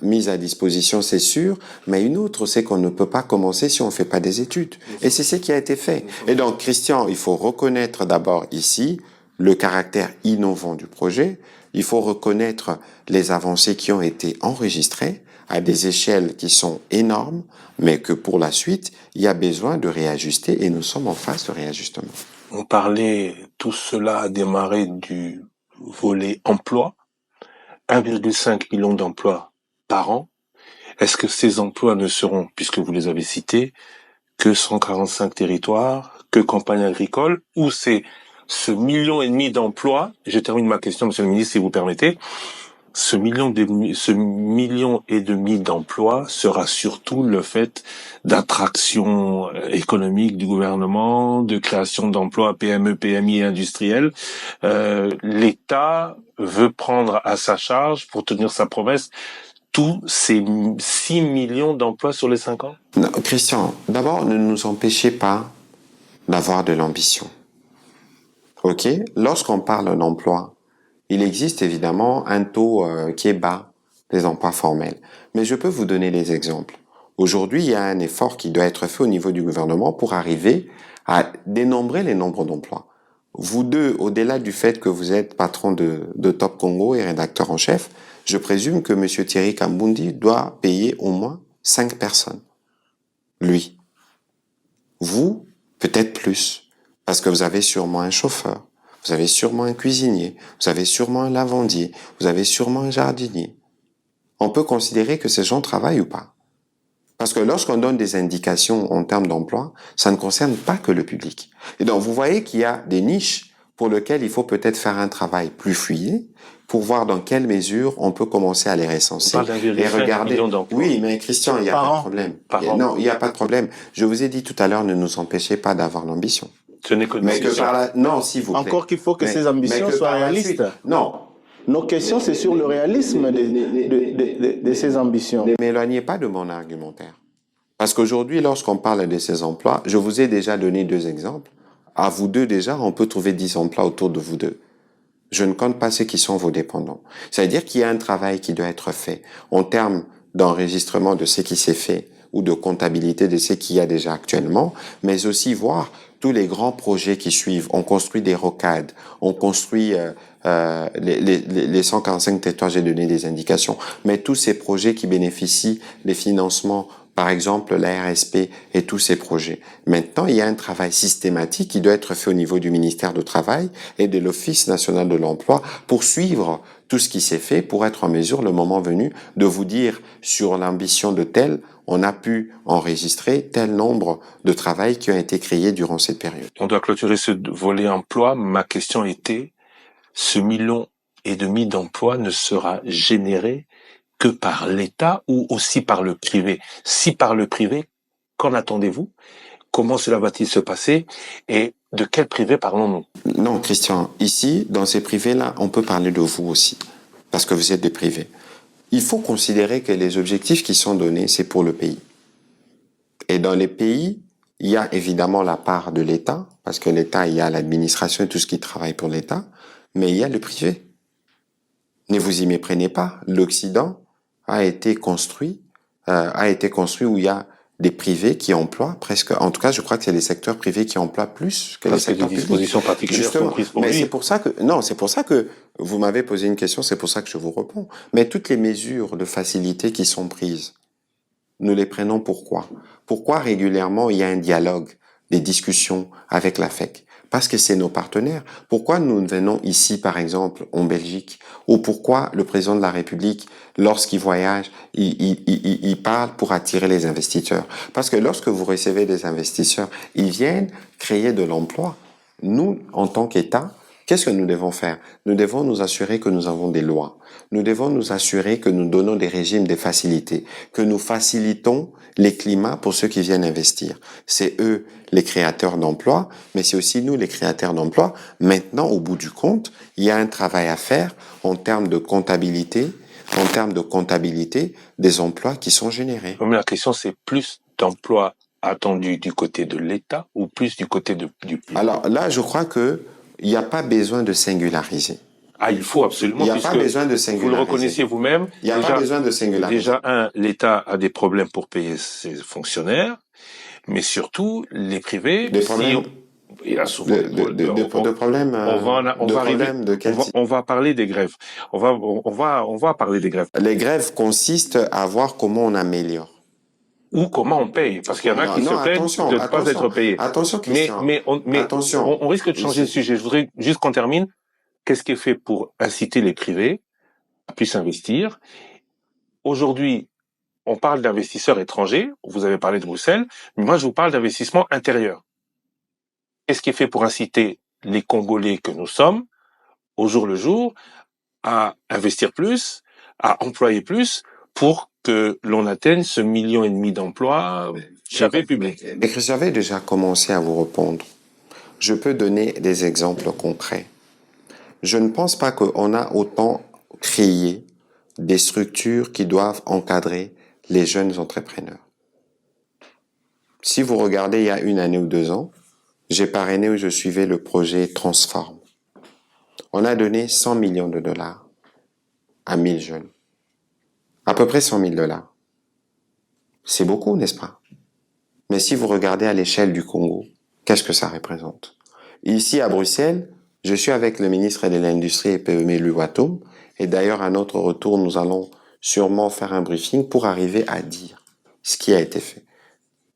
B: mis à disposition, c'est sûr, mais une autre, c'est qu'on ne peut pas commencer si on ne fait pas des études. Et c'est ce qui a été fait. Et donc, Christian, il faut reconnaître d'abord ici le caractère innovant du projet. Il faut reconnaître les avancées qui ont été enregistrées à des échelles qui sont énormes, mais que pour la suite, il y a besoin de réajuster et nous sommes en phase de réajustement.
A: On parlait, tout cela a démarré du volet emploi, 1,5 million d'emplois par an. Est-ce que ces emplois ne seront, puisque vous les avez cités, que 145 territoires, que campagne agricole, ou c'est ce 1,5 million d'emplois, je termine ma question, monsieur le ministre, si vous permettez, ce 1,5 million d'emplois sera surtout le fait d'attraction économique du gouvernement, de création d'emplois PME, PMI et industriels. L'État veut prendre à sa charge, pour tenir sa promesse, tous ces 6 millions d'emplois sur les 5 ans?
B: Non, Christian, d'abord, ne nous empêchez pas d'avoir de l'ambition. Ok? Lorsqu'on parle d'emploi, il existe évidemment un taux qui est bas des emplois formels. Mais je peux vous donner des exemples. Aujourd'hui, il y a un effort qui doit être fait au niveau du gouvernement pour arriver à dénombrer les nombres d'emplois. Vous deux, au-delà du fait que vous êtes patron de Top Congo et rédacteur en chef, Je présume que M. Thierry Kambundi doit payer au moins 5 personnes. Lui. Vous, peut-être plus. Parce que vous avez sûrement un chauffeur. Vous avez sûrement un cuisinier. Vous avez sûrement un lavandier. Vous avez sûrement un jardinier. On peut considérer que ces gens travaillent ou pas. Parce que lorsqu'on donne des indications en termes d'emploi, ça ne concerne pas que le public. Et donc, vous voyez qu'il y a des niches pour lesquelles il faut peut-être faire un travail plus fouillé pour voir dans quelle mesure on peut commencer à les recenser et regarder. Oui, mais Christian, il n'y a pas de problème. Non, il n'y a pas de problème. Je vous ai dit tout à l'heure, ne nous empêchez pas d'avoir l'ambition.
A: Ce n'est que
B: mais que par la... Non, s'il vous plaît.
D: Encore qu'il faut que ces ambitions soient réalistes.
B: Non.
D: Nos questions, c'est sur le réalisme de ces ambitions.
B: Ne m'éloignez pas de mon argumentaire. Parce qu'aujourd'hui, lorsqu'on parle de ces emplois, je vous ai déjà donné 2 exemples. À vous deux, déjà, on peut trouver 10 emplois autour de vous deux. Je ne compte pas ceux qui sont vos dépendants. C'est-à-dire qu'il y a un travail qui doit être fait en termes d'enregistrement de ce qui s'est fait ou de comptabilité de ce qu'il y a déjà actuellement, mais aussi voir tous les grands projets qui suivent. On construit des rocades, on construit les 145 territoires, j'ai donné des indications, mais tous ces projets qui bénéficient des financements, par exemple la RSP et tous ces projets. Maintenant, il y a un travail systématique qui doit être fait au niveau du ministère du Travail et de l'Office national de l'emploi pour suivre tout ce qui s'est fait, pour être en mesure, le moment venu, de vous dire sur l'ambition de tel, on a pu enregistrer tel nombre de travail qui ont été créés durant cette période.
A: On doit clôturer ce volet emploi. Ma question était, ce 1,5 million d'emplois ne sera généré que par l'État ou aussi par le privé? Si par le privé, qu'en attendez-vous? Comment cela va-t-il se passer? Et de quel privé parlons-nous?
B: Non, Christian, ici, dans ces privés-là, on peut parler de vous aussi, parce que vous êtes des privés. Il faut considérer que les objectifs qui sont donnés, c'est pour le pays. Et dans les pays, il y a évidemment la part de l'État, parce que l'État, il y a l'administration et tout ce qui travaille pour l'État, mais il y a le privé. Ne vous y méprenez pas. L'Occident a été construit où il y a des privés qui emploient presque, en tout cas, je crois que c'est les secteurs privés qui emploient plus que les secteurs publics.
A: Dispositions particulières sont prises pour lui.
B: C'est pour ça que vous m'avez posé une question, c'est pour ça que je vous réponds. Mais toutes les mesures de facilité qui sont prises, nous les prenons pourquoi? Pourquoi régulièrement il y a un dialogue, des discussions avec la FEC? Parce que c'est nos partenaires. Pourquoi nous venons ici, par exemple, en Belgique, ou pourquoi le président de la République, lorsqu'il voyage, il parle pour attirer les investisseurs? Parce que lorsque vous recevez des investisseurs, ils viennent créer de l'emploi. Nous, en tant qu'État, qu'est-ce que nous devons faire? Nous devons nous assurer que nous avons des lois. Nous devons nous assurer que nous donnons des régimes de facilité, que nous facilitons les climats pour ceux qui viennent investir. C'est eux les créateurs d'emplois, mais c'est aussi nous les créateurs d'emplois. Maintenant, au bout du compte, il y a un travail à faire en termes de comptabilité, des emplois qui sont générés.
A: Mais la question, c'est plus d'emplois attendus du côté de l'État ou plus du côté du privé?
B: Alors là, je crois que il n'y a pas besoin de singulariser.
A: Ah, il faut absolument.
B: Il n'y a pas besoin de singulariser.
A: Vous le reconnaissiez vous-même.
B: Il n'y a pas besoin de singulariser.
A: Déjà, l'État a des problèmes pour payer ses fonctionnaires, mais surtout, les privés,
B: des problèmes.
A: Il y a souvent
B: de problèmes.
A: On va parler des grèves. On va parler des grèves.
B: Les grèves consistent à voir comment on améliore.
A: Ou comment on paye, parce qu'il y en a qui se plaignent de ne pas être payés.
B: Attention, Christian.
A: Mais on risque de changer de sujet. Je voudrais juste qu'on termine. Qu'est-ce qui est fait pour inciter les privés à plus investir? Aujourd'hui, on parle d'investisseurs étrangers. Vous avez parlé de Bruxelles, mais moi je vous parle d'investissement intérieur. Qu'est-ce qui est fait pour inciter les Congolais que nous sommes, au jour le jour, à investir plus, à employer plus, pour que l'on atteigne ce 1,5 million d'emplois j'avais public.
B: Et que j'avais déjà commencé à vous répondre. Je peux donner des exemples concrets. Je ne pense pas qu'on a autant créé des structures qui doivent encadrer les jeunes entrepreneurs. Si vous regardez il y a 1 année ou 2 ans, j'ai parrainé où je suivais le projet Transform. On a donné 100 millions de dollars à 1000 jeunes. À peu près 100 000 dollars. C'est beaucoup, n'est-ce pas? Mais si vous regardez à l'échelle du Congo, qu'est-ce que ça représente? Ici à Bruxelles, je suis avec le ministre de l'Industrie et PME Luwatom Et d'ailleurs, à notre retour, nous allons sûrement faire un briefing pour arriver à dire ce qui a été fait.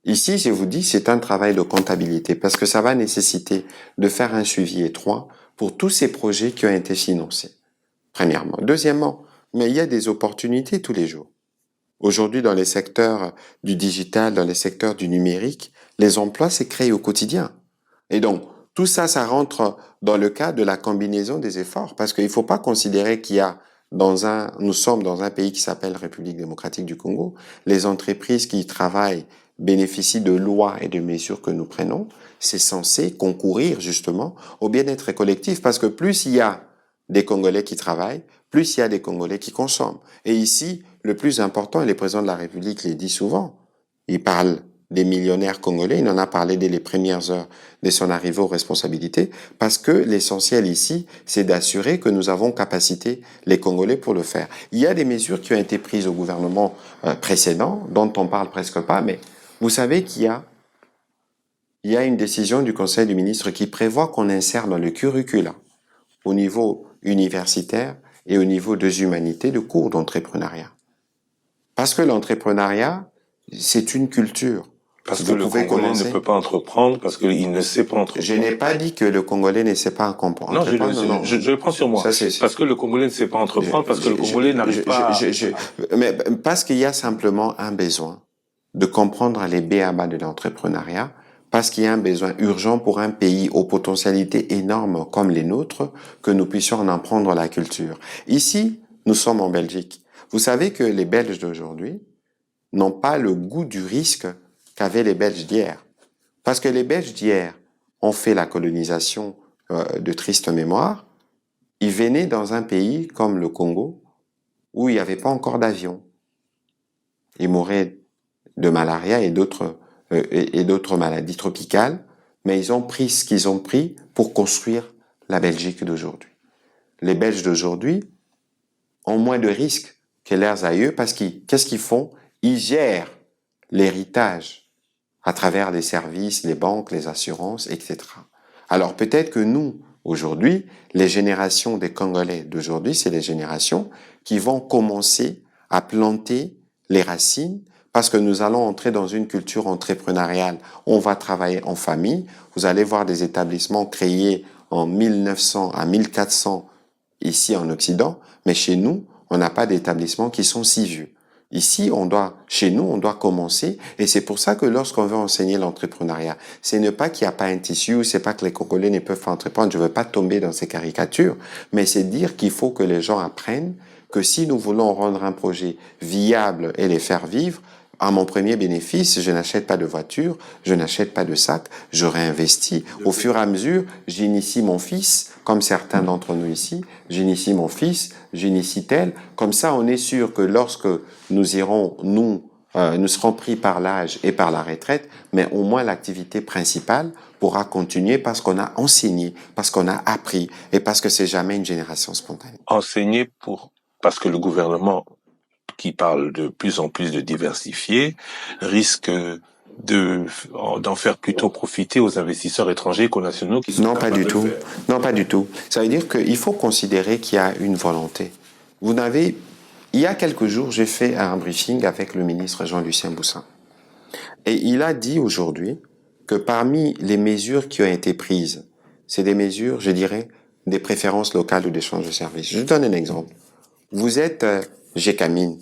B: Ici, je vous dis, c'est un travail de comptabilité parce que ça va nécessiter de faire un suivi étroit pour tous ces projets qui ont été financés. Premièrement. Deuxièmement, mais il y a des opportunités tous les jours. Aujourd'hui, dans les secteurs du digital, dans les secteurs du numérique, les emplois s'est créé au quotidien. Et donc, tout ça, ça rentre dans le cadre de la combinaison des efforts parce qu'il ne faut pas considérer qu'il y a nous sommes dans un pays qui s'appelle République démocratique du Congo. Les entreprises qui y travaillent bénéficient de lois et de mesures que nous prenons. C'est censé concourir justement au bien-être collectif parce que plus il y a des Congolais qui travaillent, plus il y a des Congolais qui consomment. Et ici, le plus important, et le président de la République le dit souvent, il parle des millionnaires congolais, il en a parlé dès les premières heures de son arrivée aux responsabilités, parce que l'essentiel ici, c'est d'assurer que nous avons capacité, les Congolais, pour le faire. Il y a des mesures qui ont été prises au gouvernement précédent, dont on parle presque pas, mais vous savez qu'il y a une décision du Conseil des ministres qui prévoit qu'on insère dans le curricula, au niveau universitaire et au niveau des humanités, de cours d'entrepreneuriat. Parce que l'entrepreneuriat, c'est une culture.
A: Parce que le Congolais ne peut pas entreprendre, parce qu'il ne sait pas entreprendre.
B: Je n'ai pas dit que le Congolais ne sait pas comprendre.
A: Non, je le prends sur moi. Parce que le Congolais ne sait pas entreprendre, parce que le Congolais n'arrive pas
B: Mais parce qu'il y a simplement un besoin de comprendre les b.a.-ba de l'entrepreneuriat, parce qu'il y a un besoin urgent pour un pays aux potentialités énormes comme les nôtres, que nous puissions en apprendre la culture. Ici, nous sommes en Belgique. Vous savez que les Belges d'aujourd'hui n'ont pas le goût du risque qu'avaient les Belges d'hier. Parce que les Belges d'hier ont fait la colonisation de triste mémoire. Ils venaient dans un pays comme le Congo, où il n'y avait pas encore d'avion. Ils mouraient de malaria et d'autres maladies tropicales, mais ils ont pris ce qu'ils ont pris pour construire la Belgique d'aujourd'hui. Les Belges d'aujourd'hui ont moins de risques que leurs aïeux parce qu'est-ce qu'ils font? Ils gèrent l'héritage à travers les services, les banques, les assurances, etc. Alors peut-être que nous, aujourd'hui, les générations des Congolais d'aujourd'hui, c'est les générations qui vont commencer à planter les racines parce que nous allons entrer dans une culture entrepreneuriale. On va travailler en famille. Vous allez voir des établissements créés en 1900 à 1400 ici en Occident, mais chez nous, on n'a pas d'établissements qui sont si vieux. Ici, chez nous, on doit commencer, et c'est pour ça que lorsqu'on veut enseigner l'entrepreneuriat, ce n'est pas qu'il n'y a pas un tissu, c'est pas que les Congolais ne peuvent pas entreprendre, je veux pas tomber dans ces caricatures, mais c'est dire qu'il faut que les gens apprennent que si nous voulons rendre un projet viable et les faire vivre, à mon premier bénéfice, je n'achète pas de voiture, je n'achète pas de sac, je réinvestis. Au fur et à mesure, j'initie mon fils, comme certains d'entre nous ici, j'initie mon fils, j'initie tel. Comme ça, on est sûr que lorsque nous serons pris par l'âge et par la retraite, mais au moins l'activité principale pourra continuer parce qu'on a enseigné, parce qu'on a appris et parce que c'est jamais une génération spontanée.
A: Enseigner parce que le gouvernement qui parle de plus en plus de diversifier, risque d'en faire plutôt profiter aux investisseurs étrangers qu'aux nationaux qui sont
B: Non, pas du tout. Non, pas du tout. Ça veut dire qu'il faut considérer qu'il y a une volonté. Il y a quelques jours, j'ai fait un briefing avec le ministre Jean-Lucien Boussin. Et il a dit aujourd'hui que parmi les mesures qui ont été prises, c'est des mesures, je dirais, des préférences locales ou d'échange de services. Je donne un exemple. Vous êtes Gécamine.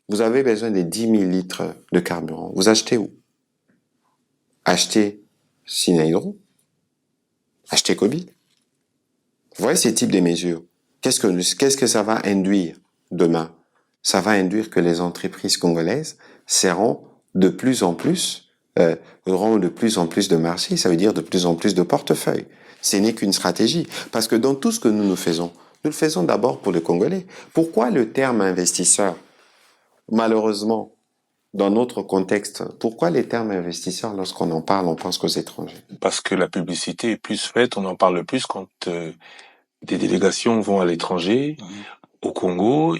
B: Vous avez besoin de 10 000 litres de carburant. Vous achetez où? Achetez Sinaïdro. Achetez Kobil. Vous voyez ces types de mesures. Qu'est-ce que ça va induire demain? Ça va induire que les entreprises congolaises auront de plus en plus de marchés. Ça veut dire de plus en plus de portefeuilles. Ce n'est qu'une stratégie. Parce que dans tout ce que nous faisons, nous le faisons d'abord pour les Congolais. Pourquoi le terme investisseur? Malheureusement, dans notre contexte, pourquoi les termes investisseurs, lorsqu'on en parle, on pense qu'aux étrangers?
A: Parce que la publicité est plus faite, on en parle plus quand des délégations vont à l'étranger, au Congo,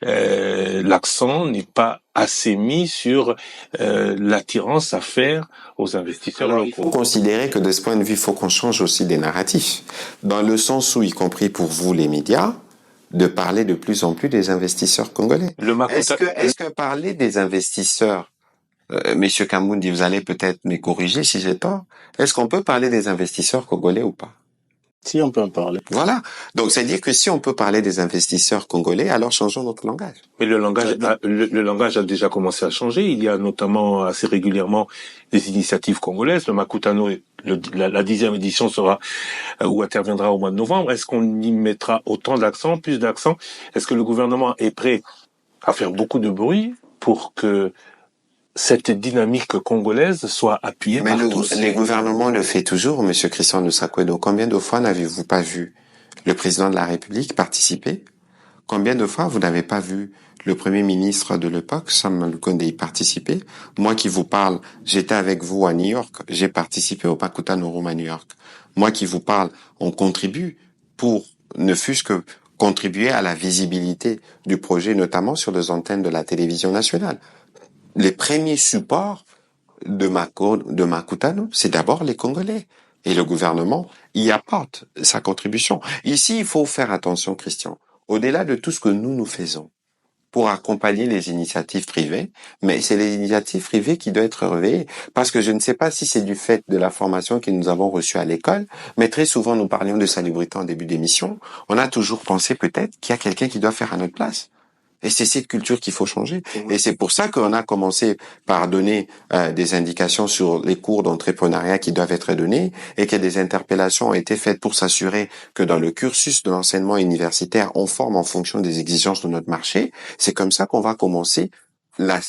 A: l'accent n'est pas assez mis sur l'attirance à faire aux investisseurs
B: Alors, il
A: locaux.
B: faut considérer que de ce point de vue, il faut qu'on change aussi des narratifs, dans le sens où, y compris pour vous les médias, de parler de plus en plus des investisseurs congolais. Est-ce que parler des investisseurs, Monsieur Kamoundi, vous allez peut-être me corriger si j'ai tort, est-ce qu'on peut parler des investisseurs congolais ou pas?
D: Si on peut en parler.
B: Voilà. Donc, c'est-à-dire que si on peut parler des investisseurs congolais, alors changeons notre langage.
A: Mais le langage a déjà commencé à changer. Il y a notamment assez régulièrement des initiatives congolaises. Le Makutano, la 10e édition sera où interviendra au mois de novembre. Est-ce qu'on y mettra autant d'accent, plus d'accent? Est-ce que le gouvernement est prêt à faire beaucoup de bruit pour que cette dynamique congolaise soit appuyée par tous?
B: Les gouvernements le fait toujours, Monsieur Christian Lusakwedo. Combien de fois n'avez-vous pas vu le président de la République participer? Combien de fois vous n'avez pas vu le premier ministre de l'époque, Sam Lukonde, y participer? Moi qui vous parle, j'étais avec vous à New York, j'ai participé au Makutano Room à New York. Moi qui vous parle, on contribue pour, ne fût-ce que contribuer à la visibilité du projet, notamment sur les antennes de la télévision nationale. Les premiers supports de Makutano, c'est d'abord les Congolais. Et le gouvernement y apporte sa contribution. Ici, il faut faire attention, Christian. Au-delà de tout ce que nous faisons pour accompagner les initiatives privées, mais c'est les initiatives privées qui doivent être réveillées. Parce que je ne sais pas si c'est du fait de la formation que nous avons reçue à l'école, mais très souvent nous parlions de salubrité en début d'émission. On a toujours pensé peut-être qu'il y a quelqu'un qui doit faire à notre place. Et c'est cette culture qu'il faut changer. Et c'est pour ça qu'on a commencé par donner des indications sur les cours d'entrepreneuriat qui doivent être donnés et que des interpellations ont été faites pour s'assurer que dans le cursus de l'enseignement universitaire, on forme en fonction des exigences de notre marché. C'est comme ça qu'on va commencer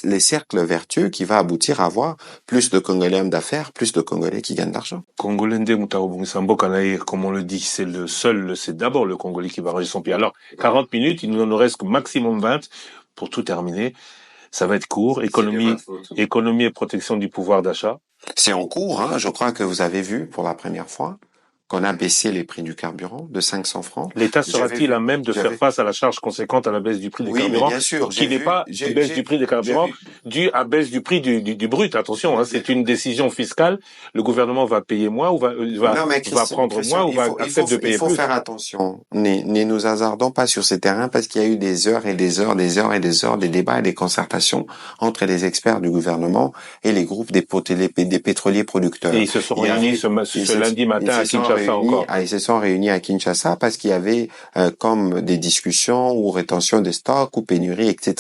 B: les cercles vertueux qui va aboutir à avoir plus de Congolais hommes d'affaires, plus de Congolais qui gagnent de l'argent.
A: Congolende Mutarobungisambo Kanaï, comme on le dit, c'est d'abord le Congolais qui va ranger son pied. Alors, 40 minutes, il nous en reste que maximum 20 pour tout terminer. Ça va être court. Économie et protection du pouvoir d'achat.
B: C'est en cours, hein. Je crois que vous avez vu pour la première fois qu'on a baissé les prix du carburant de 500 francs.
A: L'État sera-t-il à même de faire face à la charge conséquente à la baisse du prix des carburants?
B: Bien sûr.
A: Qui n'est pas une baisse du prix des carburants due à baisse du prix du brut. Attention, hein, c'est une décision fiscale. Le gouvernement va payer moins ou va prendre moins ou va accepter de payer plus.
B: Il faut faire attention. Ne nous hasardons pas sur ces terrains parce qu'il y a eu des heures et des heures, des débats et des concertations entre les experts du gouvernement et les groupes des pétroliers producteurs.
A: Et ils se sont réunis ce lundi matin à Kinshasa.
B: Ils se sont réunis à Kinshasa parce qu'il y avait comme des discussions ou rétention de stocks ou pénurie, etc.,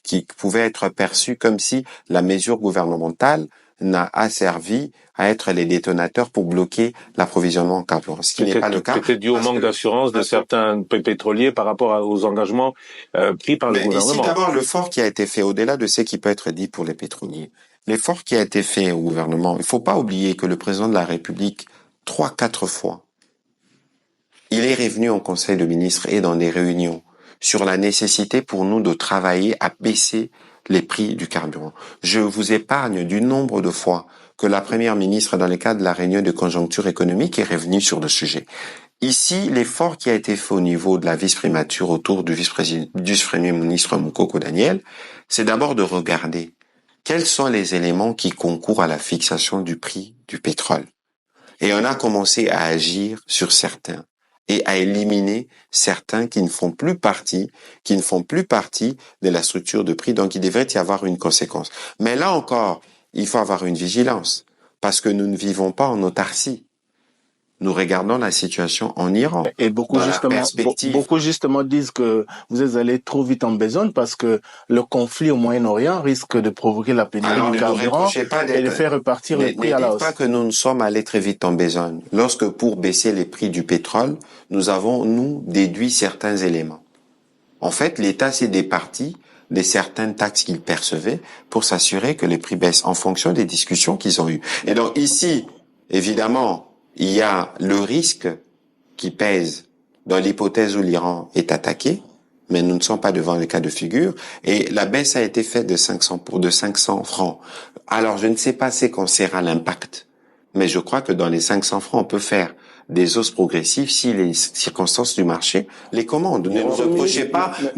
B: qui pouvaient être perçues comme si la mesure gouvernementale n'a servi à être les détonateurs pour bloquer l'approvisionnement en carburant, ce qui n'est pas le cas.
A: Peut-être dû au manque d'assurance de certains pétroliers par rapport aux engagements pris par le gouvernement.
B: Ici, d'abord, l'effort qui a été fait, au-delà de ce qui peut être dit pour les pétroliers, l'effort qui a été fait au gouvernement, il faut pas oublier que le président de la République 3-4 fois. Il est revenu en conseil de ministres et dans des réunions sur la nécessité pour nous de travailler à baisser les prix du carburant. Je vous épargne du nombre de fois que la première ministre, dans le cadre de la réunion de conjoncture économique, est revenue sur le sujet. Ici, l'effort qui a été fait au niveau de la vice-primature autour du vice-premier ministre Moukoko Daniel, c'est d'abord de regarder quels sont les éléments qui concourent à la fixation du prix du pétrole. Et on a commencé à agir sur certains et à éliminer certains qui ne font plus partie de la structure de prix. Donc, il devrait y avoir une conséquence. Mais là encore, il faut avoir une vigilance parce que nous ne vivons pas en autarcie. Nous regardons la situation en Iran.
D: Et beaucoup justement disent que vous êtes allé trop vite en besogne parce que le conflit au Moyen-Orient risque de provoquer la pénurie du carburant et de faire repartir les prix à la hausse.
B: Ne dites pas que nous ne sommes allés très vite en besogne. Lorsque pour baisser les prix du pétrole, nous avons, déduit certains éléments. En fait, l'État s'est départi de certaines taxes qu'il percevait pour s'assurer que les prix baissent en fonction des discussions qu'ils ont eues. Et donc ici, évidemment, il y a le risque qui pèse dans l'hypothèse où l'Iran est attaqué, mais nous ne sommes pas devant le cas de figure, et la baisse a été faite de 500 francs. Alors, je ne sais pas c'est qu'on sera l'impact, mais je crois que dans les 500 francs, on peut faire des hausses progressives si les circonstances du marché les commandent. Ne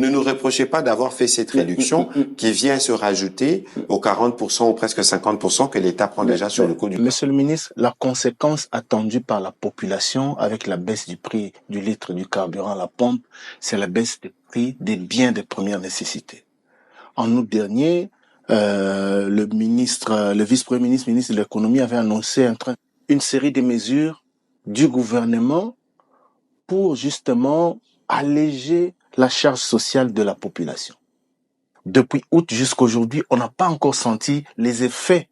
B: nous reprochez pas d'avoir fait cette réduction qui vient se rajouter aux 40% ou presque 50% que l'État prend déjà sur le coût du...
D: Monsieur le ministre, la conséquence attendue par la population avec la baisse du prix du litre du carburant à la pompe, c'est la baisse des prix des biens de première nécessité. En août dernier, le vice-premier ministre de l'économie avait annoncé une série de mesures du gouvernement pour justement alléger la charge sociale de la population. Depuis août jusqu'à aujourd'hui, on n'a pas encore senti les effets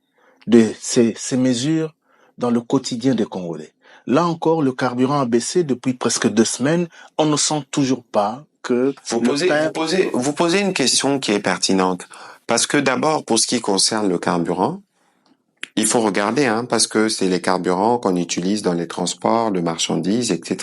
D: de ces mesures dans le quotidien des Congolais. Là encore, le carburant a baissé depuis presque 2 semaines. On ne sent toujours pas que...
B: Vous posez une question qui est pertinente. Parce que d'abord, pour ce qui concerne le carburant, il faut regarder, parce que c'est les carburants qu'on utilise dans les transports de marchandises, etc.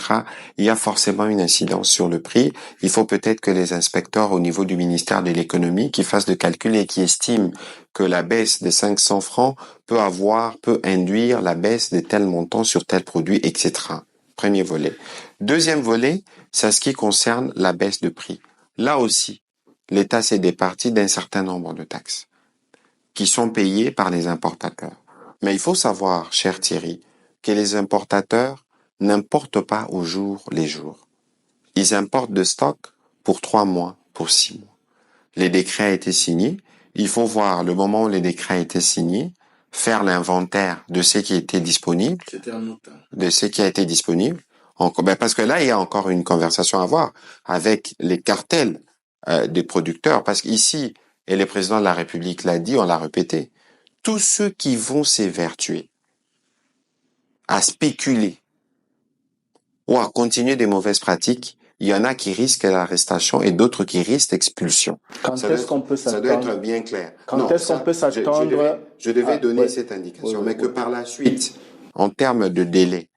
B: Il y a forcément une incidence sur le prix. Il faut peut-être que les inspecteurs au niveau du ministère de l'économie qui fassent le calcul et qui estiment que la baisse de 500 francs peut induire la baisse de tel montant sur tel produit, etc. Premier volet. Deuxième volet, c'est ce qui concerne la baisse de prix. Là aussi, l'État s'est départi d'un certain nombre de taxes qui sont payées par les importateurs. Mais il faut savoir, cher Thierry, que les importateurs n'importent pas au jour les jours. Ils importent de stock pour 3 mois, pour 6 mois. Les décrets ont été signés. Il faut voir le moment où les décrets ont été signés, faire l'inventaire de ce qui était disponible, de ce qui a été disponible. Parce que là, il y a encore une conversation à avoir avec les cartels des producteurs. Parce qu'ici, et le président de la République l'a dit, on l'a répété, tous ceux qui vont s'évertuer à spéculer ou à continuer des mauvaises pratiques, il y en a qui risquent l'arrestation et d'autres qui risquent l'expulsion.
D: Quand est-ce qu'on peut s'attendre?
B: Ça doit être bien clair.
D: Quand est-ce qu'on peut s'attendre?
B: Je devais donner cette indication, mais que par la suite, en termes de délai,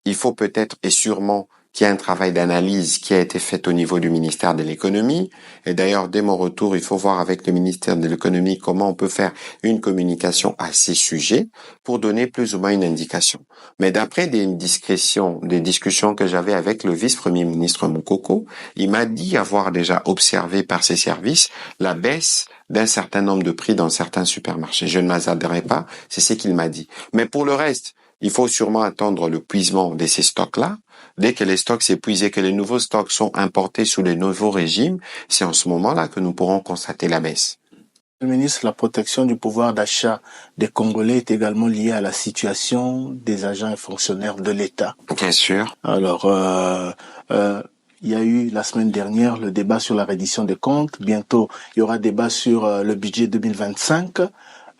B: il faut peut-être et sûrement qu'il y ait un travail d'analyse qui a été fait au niveau du ministère de l'économie. Et d'ailleurs, dès mon retour, il faut voir avec le ministère de l'économie comment on peut faire une communication à ces sujets pour donner plus ou moins une indication. Mais d'après des discussions que j'avais avec le vice-premier ministre Moukoko, il m'a dit avoir déjà observé par ses services la baisse d'un certain nombre de prix dans certains supermarchés. Je ne m'attarderai pas, c'est ce qu'il m'a dit. Mais pour le reste, il faut sûrement attendre l'épuisement de ces stocks-là. Dès que les stocks s'épuisent et que les nouveaux stocks sont importés sous les nouveaux régimes, c'est en ce moment-là que nous pourrons constater la baisse.
D: Le ministre, la protection du pouvoir d'achat des Congolais est également liée à la situation des agents et fonctionnaires de l'État.
B: Bien sûr.
D: Alors, il y a eu la semaine dernière le débat sur la reddition des comptes. Bientôt, il y aura débat sur le budget 2025.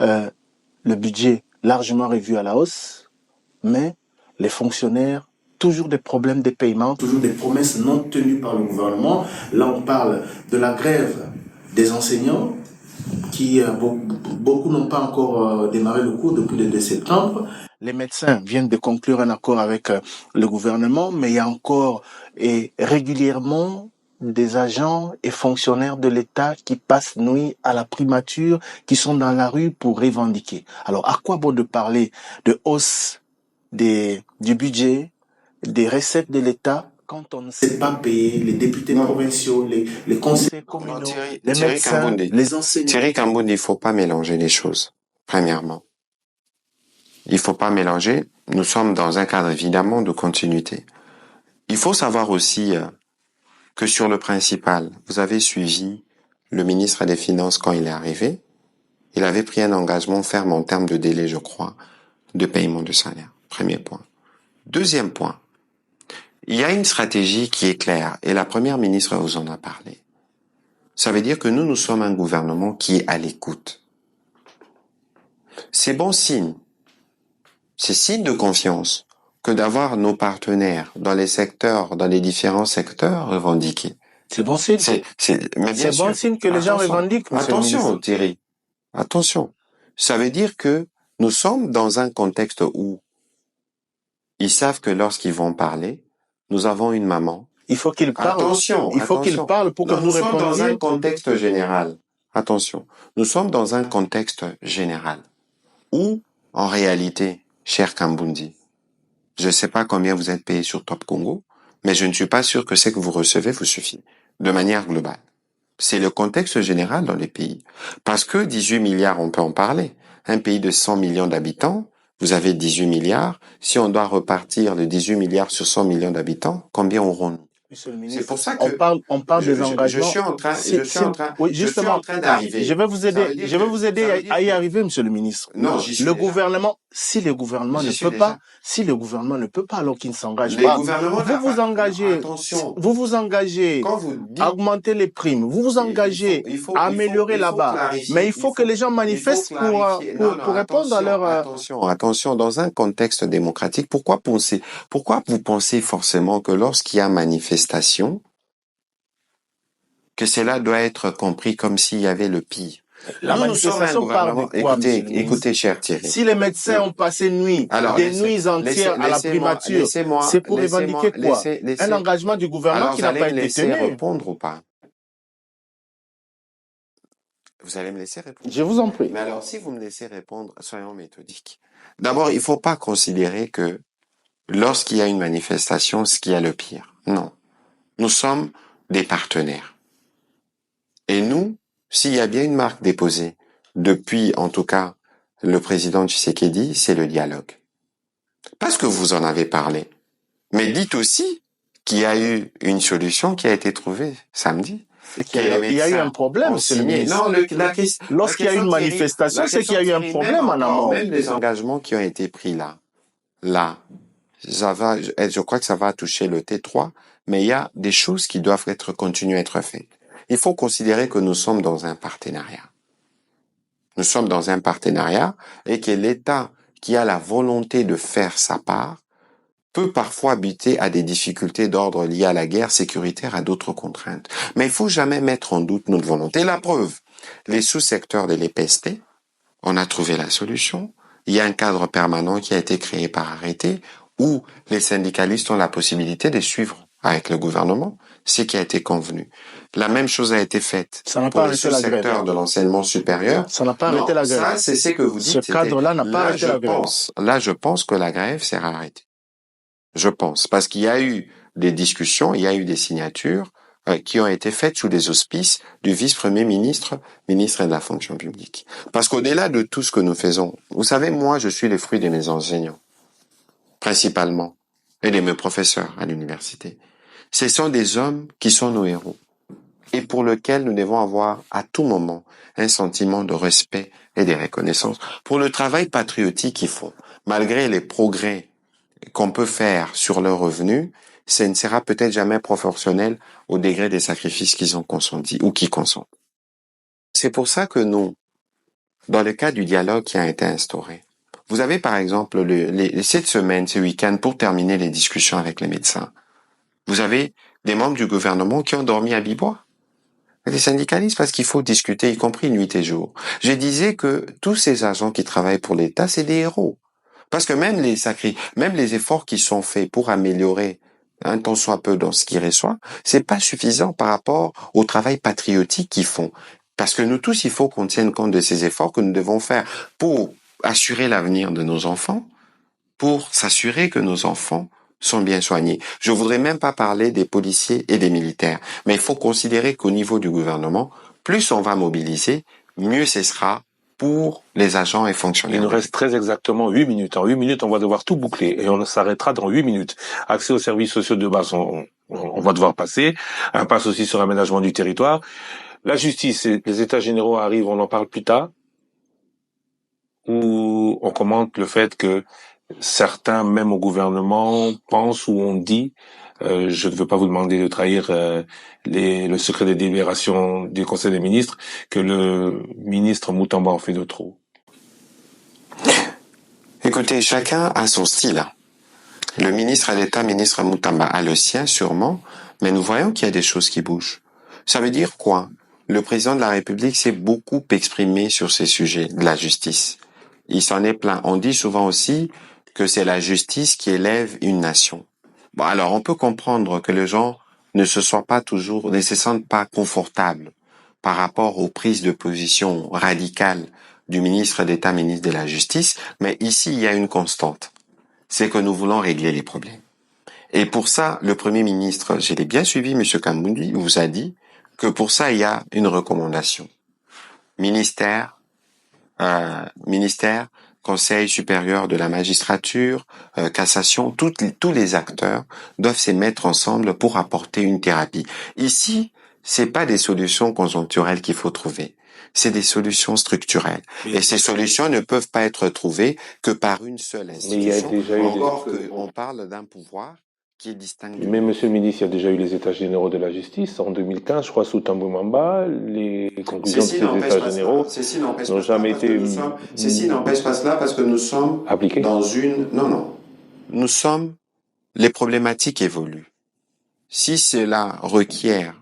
D: Le budget largement revu à la hausse, mais les fonctionnaires, toujours des problèmes de paiement, toujours des promesses non tenues par le gouvernement. Là, on parle de la grève des enseignants, qui beaucoup n'ont pas encore démarré le cours depuis le 2 septembre. Les médecins viennent de conclure un accord avec le gouvernement, mais il y a encore et régulièrement des agents et fonctionnaires de l'État qui passent nuit à la primature, qui sont dans la rue pour revendiquer. Alors, à quoi bon de parler de hausse du budget, des recettes de l'État, quand on ne sait pas payer les députés provinciaux, les conseillers communaux, les médecins, les enseignants?
B: Thierry Kambound, il ne faut pas mélanger les choses, premièrement. Il ne faut pas mélanger. Nous sommes dans un cadre, évidemment, de continuité. Il faut savoir aussi que sur le principal, vous avez suivi le ministre des Finances quand il est arrivé. Il avait pris un engagement ferme en termes de délai, je crois, de paiement de salaire. Premier point. Deuxième point. Il y a une stratégie qui est claire et la première ministre vous en a parlé. Ça veut dire que nous sommes un gouvernement qui est à l'écoute. C'est bon signe. C'est signe de confiance que d'avoir nos partenaires dans les différents secteurs revendiqués.
D: C'est bon signe.
B: C'est
D: bon signe que les gens revendiquent.
B: Attention, Thierry. Attention. Ça veut dire que nous sommes dans un contexte où ils savent que lorsqu'ils vont parler, nous avons une maman.
D: Il faut qu'ils parlent.
B: Attention.
D: Il faut qu'ils parlent pour que nous répondions.
B: Nous sommes dans un contexte général. Attention. Nous sommes dans un contexte général où, en réalité, cher Kambundi, Je ne sais pas combien vous êtes payé sur Top Congo, mais je ne suis pas sûr que ce que vous recevez vous suffit, de manière globale. C'est le contexte général dans les pays. Parce que 18 milliards, on peut en parler. Un pays de 100 millions d'habitants, vous avez 18 milliards. Si on doit repartir de 18 milliards sur 100 millions d'habitants, combien aurons-nous?
D: Monsieur le ministre,
B: C'est pour ça que
D: on parle des engagements.
B: je suis en train d'arriver.
D: Je vais vous aider. Je vais vous aider à y arriver, monsieur le ministre.
B: Non, j'y suis
D: le
B: déjà.
D: gouvernement, si le gouvernement
B: J'y
D: ne
B: suis
D: peut pas,
B: déjà.
D: si le gouvernement ne peut pas, alors qu'il ne s'engage
B: Les
D: pas.
B: gouvernements
D: Vous vous engagez.
B: Attention.
D: Vous vous engagez
B: Quand vous dites,
D: à augmenter les primes. Vous vous engagez à améliorer là-bas. Mais il faut que les gens manifestent pour répondre à leur.
B: Attention, dans un contexte démocratique, pourquoi vous pensez forcément que lorsqu'il y a manifestation, que cela doit être compris comme s'il y avait le pire?
D: La manifestation parle de quoi,
B: Écoutez, cher Thierry.
D: Si les médecins ont passé nuit, nuits entières à la primature, c'est pour revendiquer quoi? Un engagement du gouvernement qui n'a pas été tenu.
B: Vous allez me laisser répondre ou pas? Vous allez me laisser répondre?
D: Je vous en prie.
B: Mais alors, si vous me laissez répondre, soyons méthodiques. D'abord, il faut pas considérer que lorsqu'il y a une manifestation, ce qu'il y a le pire. Non. Nous sommes des partenaires. Et nous, s'il y a bien une marque déposée depuis, en tout cas, le président Tshisekedi, c'est le dialogue. Parce que vous en avez parlé. Mais dites aussi qu'il y a eu une solution qui a été trouvée samedi.
D: Il y a eu un problème, c'est le ministre.
B: Non,
D: lorsqu'il y a eu une manifestation, c'est qu'il y a eu un problème en amont.
B: Même les engagements qui ont été pris je crois que ça va toucher le T3, mais il y a des choses qui doivent continuer à être faites. Il faut considérer que nous sommes dans un partenariat. Nous sommes dans un partenariat et que l'État qui a la volonté de faire sa part peut parfois buter à des difficultés d'ordre liées à la guerre sécuritaire, à d'autres contraintes. Mais il faut jamais mettre en doute notre volonté. La preuve, les sous-secteurs de l'EPST, on a trouvé la solution. Il y a un cadre permanent qui a été créé par arrêté où les syndicalistes ont la possibilité de suivre avec le gouvernement ce qui a été convenu. La même chose a été faite pour les sous-secteurs de l'enseignement supérieur.
D: Ça n'a pas arrêté la grève.
B: Ça, c'est ce que vous dites.
D: Ce cadre-là n'a pas arrêté la grève.
B: Là, je pense que la grève s'est arrêtée. Je pense. Parce qu'il y a eu des discussions, il y a eu des signatures qui ont été faites sous les auspices du vice-premier ministre, ministre de la fonction publique. Parce qu'au-delà de tout ce que nous faisons, vous savez, moi, je suis le fruit de mes enseignants, principalement, et de mes professeurs à l'université. Ce sont des hommes qui sont nos héros et pour lesquels nous devons avoir à tout moment un sentiment de respect et de reconnaissance pour le travail patriotique qu'ils font. Malgré les progrès qu'on peut faire sur leurs revenus, ce ne sera peut-être jamais proportionnel au degré des sacrifices qu'ils ont consentis ou qui consentent. C'est pour ça que nous, dans le cadre du dialogue qui a été instauré, vous avez par exemple cette semaine, ce week-end, pour terminer les discussions avec les médecins, vous avez des membres du gouvernement qui ont dormi à Bibois. Les syndicalistes, parce qu'il faut discuter, y compris nuit et jour. Je disais que tous ces agents qui travaillent pour l'État, c'est des héros. Parce que même les efforts qui sont faits pour améliorer un tant soit peu dans ce qu'ils reçoivent, c'est pas suffisant par rapport au travail patriotique qu'ils font. Parce que nous tous, il faut qu'on tienne compte de ces efforts que nous devons faire pour assurer l'avenir de nos enfants, pour s'assurer que nos enfants sont bien soignés. Je voudrais même pas parler des policiers et des militaires, mais il faut considérer qu'au niveau du gouvernement, plus on va mobiliser, mieux ce sera pour les agents et fonctionnaires.
A: Il nous reste très exactement 8 minutes. En 8 minutes, on va devoir tout boucler et on s'arrêtera dans 8 minutes. Accès aux services sociaux de base, on va devoir passer. Un passe aussi sur l'aménagement du territoire. La justice, les états généraux arrivent, on en parle plus tard. Où on commente le fait que certains, même au gouvernement, pensent ou ont dit, je ne veux pas vous demander de trahir le secret des délibérations du Conseil des ministres, que le ministre Moutamba en fait de trop.
B: Écoutez, chacun a son style. Le ministre d'État, ministre Moutamba, a le sien sûrement, mais nous voyons qu'il y a des choses qui bougent. Ça veut dire quoi? Le président de la République s'est beaucoup exprimé sur ces sujets de la justice. Il s'en est plaint. On dit souvent aussi que c'est la justice qui élève une nation. Bon, alors on peut comprendre que les gens ne se sentent pas confortables par rapport aux prises de position radicales du ministre d'État, ministre de la Justice, mais ici il y a une constante. c'est que nous voulons régler les problèmes. Et pour ça, le Premier ministre, je l'ai bien suivi, M. Kambundi, vous a dit que pour ça, il y a une recommandation. Ministère, Conseil supérieur de la magistrature, cassation, tous les acteurs doivent se mettre ensemble pour apporter une thérapie. Ici, c'est pas des solutions conjoncturelles qu'il faut trouver. C'est des solutions structurelles. Et ces solutions ne peuvent pas être trouvées que par une seule institution. Encore qu'on parle d'un pouvoir qui est distinct.
A: Mais monsieur le ministre, il y a déjà eu les états généraux de la justice en 2015, je crois, sous Thabo Mbeki. Les conclusions de ces états généraux n'ont jamais été...
B: Ceci n'empêche pas cela parce que nous sommes
A: appliqués
B: dans une... Non. Nous sommes... Les problématiques évoluent. Si cela requiert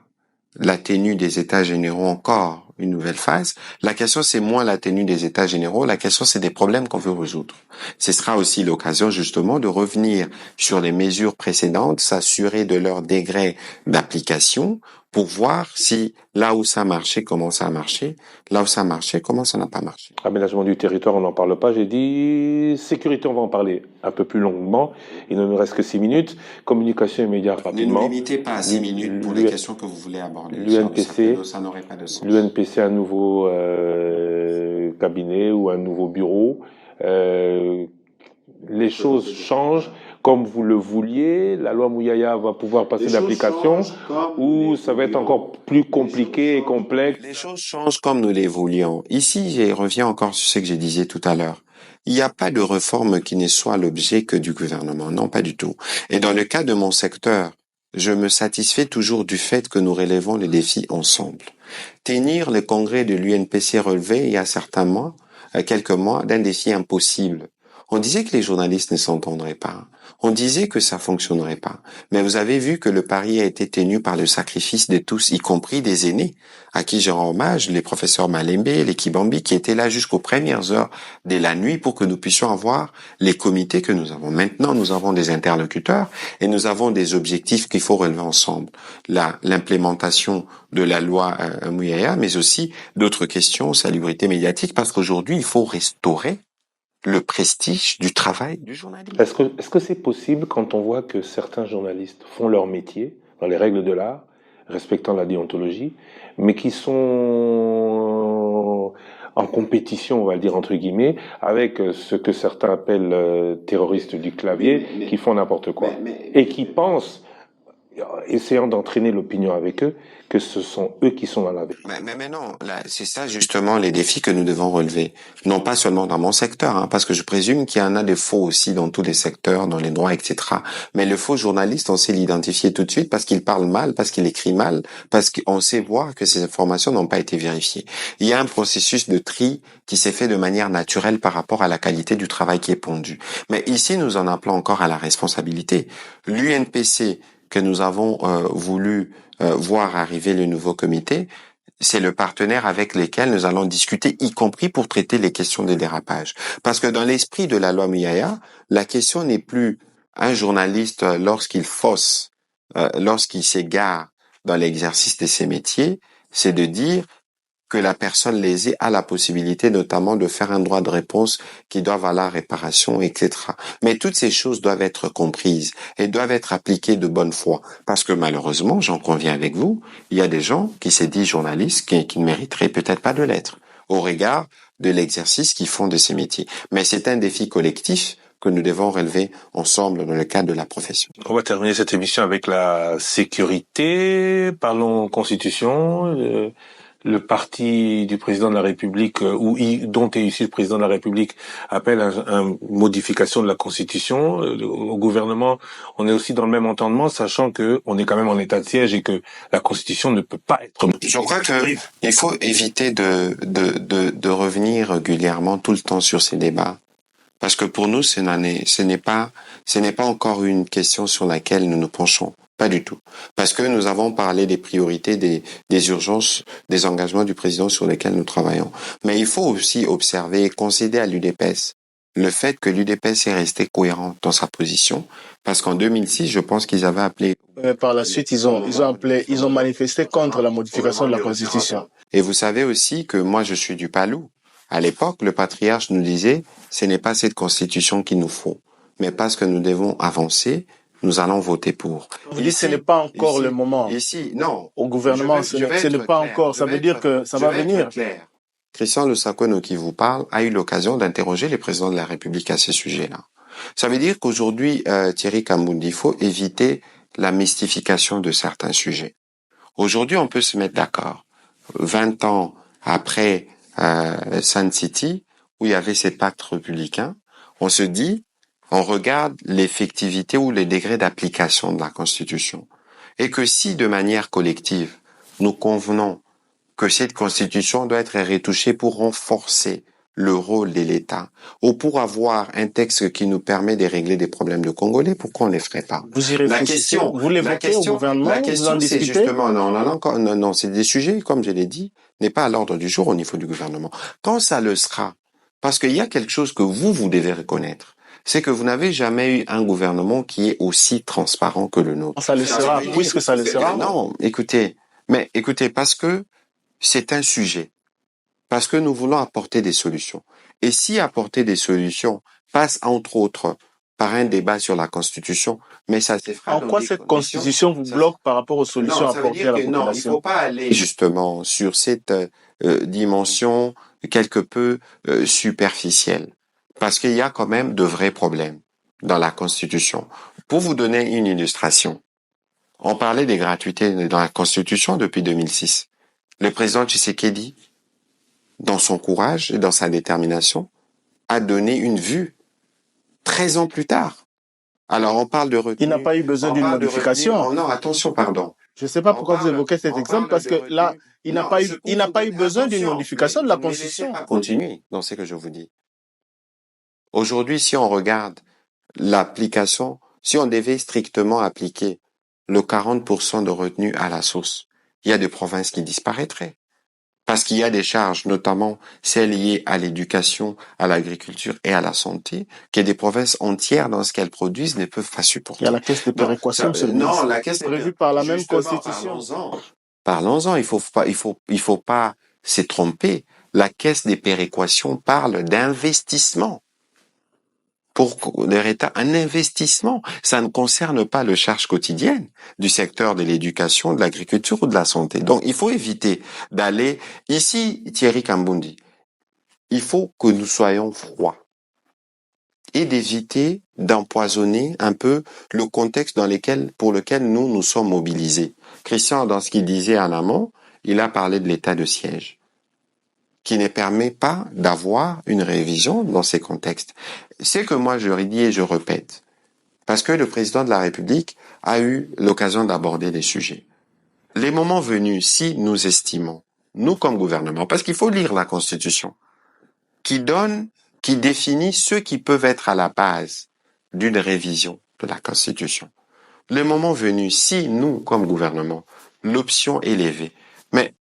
B: la tenue des états généraux encore une nouvelle phase, la question c'est moins la tenue des états généraux, la question c'est des problèmes qu'on veut résoudre. Ce sera aussi l'occasion justement de revenir sur les mesures précédentes, s'assurer de leur degré d'application pour voir si là où ça a marché, comment ça a marché, là où ça a marché, comment ça n'a pas marché.
A: Aménagement du territoire, on n'en parle pas. J'ai dit sécurité, on va en parler un peu plus longuement. Il ne nous reste que 6 minutes. Communication immédiate, rapidement.
B: Ne nous limitez pas à 6 minutes pour les questions que vous voulez aborder.
A: L'UNPC,
B: ça n'aurait pas de sens.
A: L'UNPC, un nouveau cabinet ou un nouveau bureau. Les choses changent comme vous le vouliez. La loi Mouyaya va pouvoir passer d'application ou ça va être encore plus compliqué et complexe.
B: Les choses changent comme nous les voulions. Ici, je reviens encore sur ce que je disais tout à l'heure. Il n'y a pas de réforme qui ne soit l'objet que du gouvernement. Non, pas du tout. Et dans le cas de mon secteur, je me satisfais toujours du fait que nous relevons les défis ensemble. Tenir le congrès de l'UNPC relevé il y a quelques mois, d'un défi impossible. On disait que les journalistes ne s'entendraient pas. On disait que ça fonctionnerait pas. Mais vous avez vu que le pari a été tenu par le sacrifice de tous, y compris des aînés, à qui je rends hommage, les professeurs Malembe, les Kibambi, qui étaient là jusqu'aux premières heures de la nuit pour que nous puissions avoir les comités que nous avons. Maintenant, nous avons des interlocuteurs et nous avons des objectifs qu'il faut relever ensemble. L'implémentation de la loi Mouyaya, mais aussi d'autres questions, salubrité médiatique, parce qu'aujourd'hui, il faut restaurer le prestige du travail du journaliste.
A: Est-ce que c'est possible quand on voit que certains journalistes font leur métier dans les règles de l'art, respectant la déontologie, mais qui sont en compétition, on va le dire entre guillemets, avec ce que certains appellent terroristes du clavier, qui font n'importe quoi, et qui pensent, essayant d'entraîner l'opinion avec eux, que ce sont eux qui sont dans la vérité.
B: Mais non, là, c'est ça justement les défis que nous devons relever. Non pas seulement dans mon secteur, parce que je présume qu'il y en a des faux aussi dans tous les secteurs, dans les droits, etc. Mais le faux journaliste, on sait l'identifier tout de suite parce qu'il parle mal, parce qu'il écrit mal, parce qu'on sait voir que ces informations n'ont pas été vérifiées. Il y a un processus de tri qui s'est fait de manière naturelle par rapport à la qualité du travail qui est pondu. Mais ici, nous en appelons encore à la responsabilité. L'UNPC que nous avons voulu voir arriver le nouveau comité, c'est le partenaire avec lequel nous allons discuter, y compris pour traiter les questions des dérapages. Parce que dans l'esprit de la loi Mouyaya, la question n'est plus un journaliste lorsqu'il fausse, lorsqu'il s'égare dans l'exercice de ses métiers, c'est de dire que la personne lésée a la possibilité notamment de faire un droit de réponse qui doit valoir réparation, etc. Mais toutes ces choses doivent être comprises et doivent être appliquées de bonne foi. Parce que malheureusement, j'en conviens avec vous, il y a des gens qui se disent journalistes qui ne mériteraient peut-être pas de l'être au regard de l'exercice qu'ils font de ces métiers. Mais c'est un défi collectif que nous devons relever ensemble dans le cadre de la profession.
A: On va terminer cette émission avec la sécurité. Parlons constitution. Le parti du président de la République, dont est issu le président de la République, appelle à une modification de la Constitution. Au gouvernement, on est aussi dans le même entendement, sachant que on est quand même en état de siège et que la Constitution ne peut pas être modifiée.
B: Je crois qu'il faut éviter de revenir régulièrement tout le temps sur ces débats. Parce que pour nous, ce n'est pas encore une question sur laquelle nous nous penchons. Pas du tout. Parce que nous avons parlé des priorités, des urgences, des engagements du président sur lesquels nous travaillons. Mais il faut aussi observer et concéder à l'UDPS le fait que l'UDPS est resté cohérent dans sa position. Parce qu'en 2006, je pense qu'ils avaient appelé...
D: Par la suite, ils ont manifesté contre la modification de la Constitution.
B: Et vous savez aussi que moi, je suis du Palou. À l'époque, le patriarche nous disait, ce n'est pas cette Constitution qu'il nous faut. mais parce que nous devons avancer, nous allons voter pour.
D: Vous dites que ce n'est pas encore le moment.
B: Ici, non.
D: Au gouvernement, ce n'est pas encore. Ça veut dire que ça va venir.
B: Christian Lusakwago qui vous parle a eu l'occasion d'interroger les présidents de la République à ces sujets-là. Ça veut dire qu'aujourd'hui, Thierry Kambundi, il faut éviter la mystification de certains sujets. Aujourd'hui, on peut se mettre d'accord. 20 ans après Sun City, où il y avait ces pactes républicains, on se dit, on regarde l'effectivité ou les degrés d'application de la Constitution. Et que si, de manière collective, nous convenons que cette Constitution doit être retouchée pour renforcer le rôle de l'État, ou pour avoir un texte qui nous permet de régler des problèmes de Congolais, pourquoi on ne les ferait pas?
D: Vous y réfléchissez, vous l'évoquez au gouvernement,
B: la question, c'est justement, non, c'est des sujets, comme je l'ai dit, n'est pas à l'ordre du jour au niveau du gouvernement. Quand ça le sera, parce qu'il y a quelque chose que vous devez reconnaître, c'est que vous n'avez jamais eu un gouvernement qui est aussi transparent que le nôtre.
D: Ça le sera, puisque ça le sera.
B: Non, écoutez, parce que c'est un sujet. Parce que nous voulons apporter des solutions. Et si apporter des solutions passe, entre autres, par un débat sur la Constitution, mais ça se fera.
D: En quoi cette Constitution vous bloque par rapport aux solutions apportées à la population?
B: Non, il ne faut pas aller justement sur cette dimension quelque peu superficielle. Parce qu'il y a quand même de vrais problèmes dans la Constitution. Pour vous donner une illustration, on parlait des gratuités dans la Constitution depuis 2006. Le président Tshisekedi, dans son courage et dans sa détermination, a donné une vue 13 ans plus tard. Alors, on parle de retenue.
D: Il n'a pas eu besoin d'une modification.
B: Oh non, attention, pardon.
D: Je ne sais pas pourquoi vous évoquez cet exemple, parce que là, il n'a pas eu besoin d'une modification de la Constitution.
B: Continuez dans ce que je vous dis. Aujourd'hui, si on regarde l'application, si on devait strictement appliquer le 40% de retenue à la source, il y a des provinces qui disparaîtraient. Parce qu'il y a des charges, notamment celles liées à l'éducation, à l'agriculture et à la santé, que des provinces entières, dans ce qu'elles produisent, ne peuvent pas supporter.
D: Il y a la caisse de péréquation,
B: non, la caisse
D: prévue par la même Constitution.
B: Parlons-en, il faut pas se tromper. La caisse des péréquations parle d'investissement. Pour leur État, un investissement. Ça ne concerne pas le charge quotidienne du secteur de l'éducation, de l'agriculture ou de la santé. Donc, il faut éviter d'aller ici, Thierry Kambundi. Il faut que nous soyons froids et d'éviter d'empoisonner un peu le contexte pour lequel nous sommes mobilisés. Christian, dans ce qu'il disait en amont, il a parlé de l'état de siège, qui ne permet pas d'avoir une révision dans ces contextes. C'est que moi je redis et je répète, parce que le président de la République a eu l'occasion d'aborder les sujets. Les moments venus, si nous estimons, nous comme gouvernement, parce qu'il faut lire la Constitution, qui définit ceux qui peuvent être à la base d'une révision de la Constitution. Le moment venu, si nous, comme gouvernement, l'option est levée, mais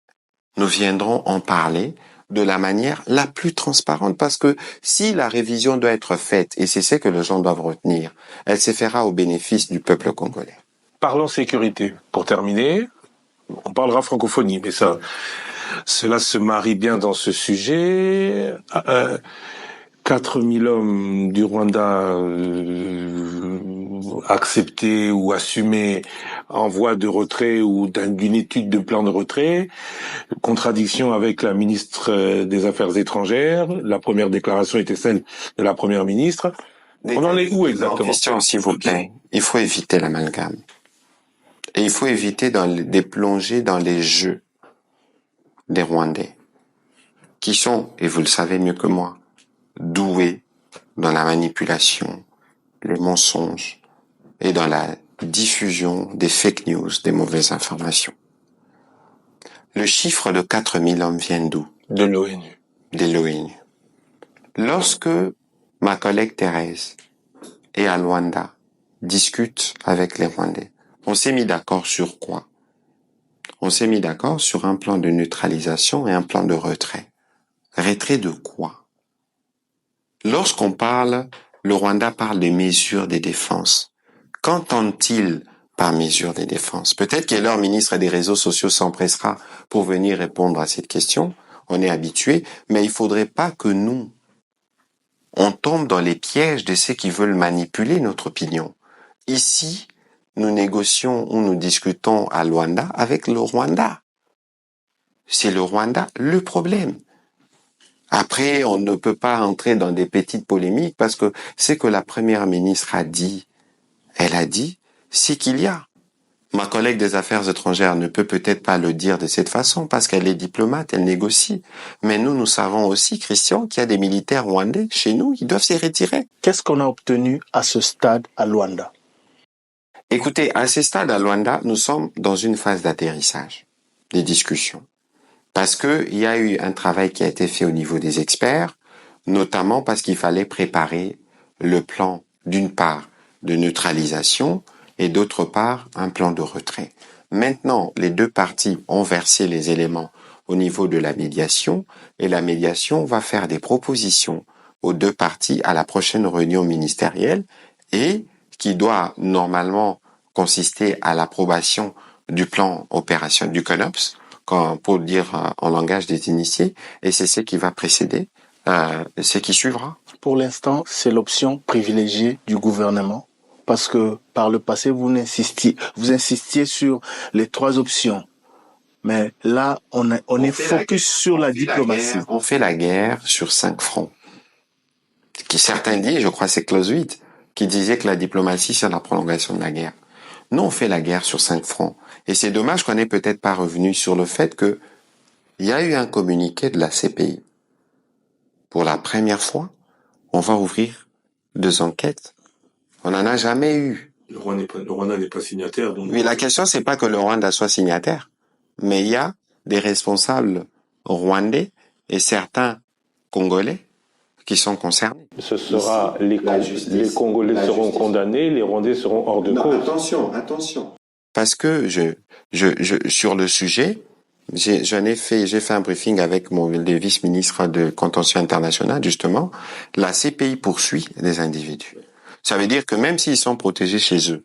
B: nous viendrons en parler de la manière la plus transparente, parce que si la révision doit être faite, et c'est ce que les gens doivent retenir, elle se fera au bénéfice du peuple congolais.
A: Parlons sécurité. Pour terminer, on parlera francophonie, mais cela se marie bien dans ce sujet. 4000 hommes du Rwanda acceptés ou assumés en voie de retrait ou d'une étude de plan de retrait, contradiction avec la ministre des Affaires étrangères. La première déclaration était celle de la première ministre. On en est où exactement?
B: Question, s'il vous plaît. Il faut éviter l'amalgame. Et il faut éviter de plonger dans les jeux des Rwandais, qui sont, et vous le savez mieux que moi, doués dans la manipulation, les mensonges et dans la diffusion des fake news, des mauvaises informations. Le chiffre de 4000 hommes vient d'où?
A: De l'ONU.
B: De l'ONU. Lorsque ma collègue Thérèse et à Luanda discute avec les Rwandais, on s'est mis d'accord sur quoi? On s'est mis d'accord sur un plan de neutralisation et un plan de retrait. Retrait de quoi? Lorsqu'on parle, le Rwanda parle des mesures de défense. Qu'entend-il par mesures de défense? Peut-être que leur ministre des réseaux sociaux s'empressera pour venir répondre à cette question. On est habitué, mais il faudrait pas que nous on tombe dans les pièges de ceux qui veulent manipuler notre opinion. Ici, nous négocions ou nous discutons à Luanda avec le Rwanda. C'est le Rwanda le problème. Après, on ne peut pas entrer dans des petites polémiques parce que ce que la première ministre a dit, elle a dit, c'est qu'il y a. Ma collègue des affaires étrangères ne peut peut-être pas le dire de cette façon parce qu'elle est diplomate, elle négocie. Mais nous savons aussi, Christian, qu'il y a des militaires rwandais chez nous, ils doivent se retirer.
D: Qu'est-ce qu'on a obtenu à ce stade à Luanda?
B: Écoutez, à ce stade à Luanda, nous sommes dans une phase d'atterrissage, des discussions. Parce que il y a eu un travail qui a été fait au niveau des experts, notamment parce qu'il fallait préparer le plan, d'une part, de neutralisation et d'autre part, un plan de retrait. Maintenant, les deux parties ont versé les éléments au niveau de la médiation et la médiation va faire des propositions aux deux parties à la prochaine réunion ministérielle et qui doit normalement consister à l'approbation du plan opérationnel du CONOPS, pour dire en langage des initiés, et c'est ce qui va précéder, ce qui suivra.
D: Pour l'instant, c'est l'option privilégiée du gouvernement, parce que par le passé, vous insistiez sur les trois options. Mais là, on est focus sur la diplomatie.
B: On fait la guerre sur 5 fronts. Qui certains disent, je crois c'est clause 8, qui disait que la diplomatie, c'est la prolongation de la guerre. Nous, on fait la guerre sur 5 fronts. Et c'est dommage qu'on n'ait peut-être pas revenu sur le fait que il y a eu un communiqué de la CPI. Pour la première fois, on va ouvrir 2 enquêtes. On n'en a jamais eu.
C: Le Rwanda n'est pas signataire. Donc...
B: Oui, la question, c'est pas que le Rwanda soit signataire, mais il y a des responsables rwandais et certains Congolais qui sont concernés.
A: Ce sera les Congolais seront condamnés, les Rwandais seront hors de cause.
B: Attention. Parce que sur le sujet, j'ai fait un briefing avec le vice-ministre de contentieux international, justement. La CPI poursuit des individus. Ça veut dire que même s'ils sont protégés chez eux,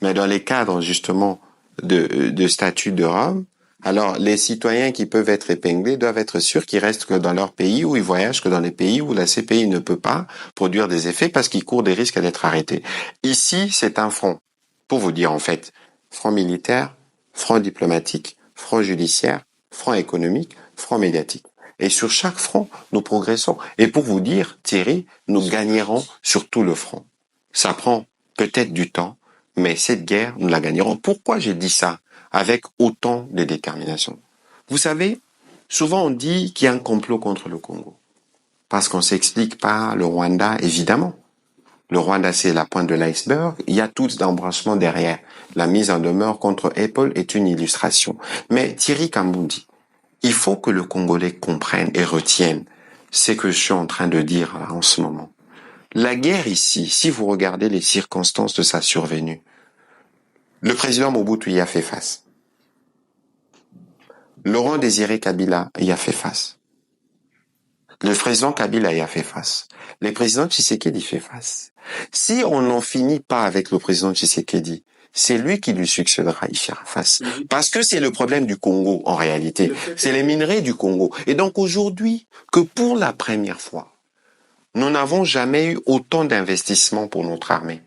B: mais dans les cadres, justement, de statut de Rome, alors les citoyens qui peuvent être épinglés doivent être sûrs qu'ils restent que dans leur pays ou ils voyagent que dans les pays où la CPI ne peut pas produire des effets parce qu'ils courent des risques d'être arrêtés. Ici, c'est un front. Pour vous dire, en fait, front militaire, front diplomatique, front judiciaire, front économique, front médiatique. Et sur chaque front, nous progressons. Et pour vous dire, Thierry, nous gagnerons sur tout le front. Ça prend peut-être du temps, mais cette guerre, nous la gagnerons. Pourquoi j'ai dit ça avec autant de détermination? Vous savez, souvent on dit qu'il y a un complot contre le Congo. Parce qu'on s'explique par le Rwanda, évidemment. Le Rwanda, c'est la pointe de l'iceberg. Il y a tout d'embranchement derrière. La mise en demeure contre Apple est une illustration. Mais Thierry Kambundi, il faut que le Congolais comprenne et retienne ce que je suis en train de dire en ce moment. La guerre ici, si vous regardez les circonstances de sa survenue, le président Mobutu y a fait face. Laurent Désiré Kabila y a fait face. Le président Kabila y a fait face. Le président Tshisekedi fait face. Si on n'en finit pas avec le président Tshisekedi, c'est lui qui lui succédera, il fera face. Parce que c'est le problème du Congo, en réalité. C'est les minerais du Congo. Et donc aujourd'hui, que pour la première fois, nous n'avons jamais eu autant d'investissements pour notre armée.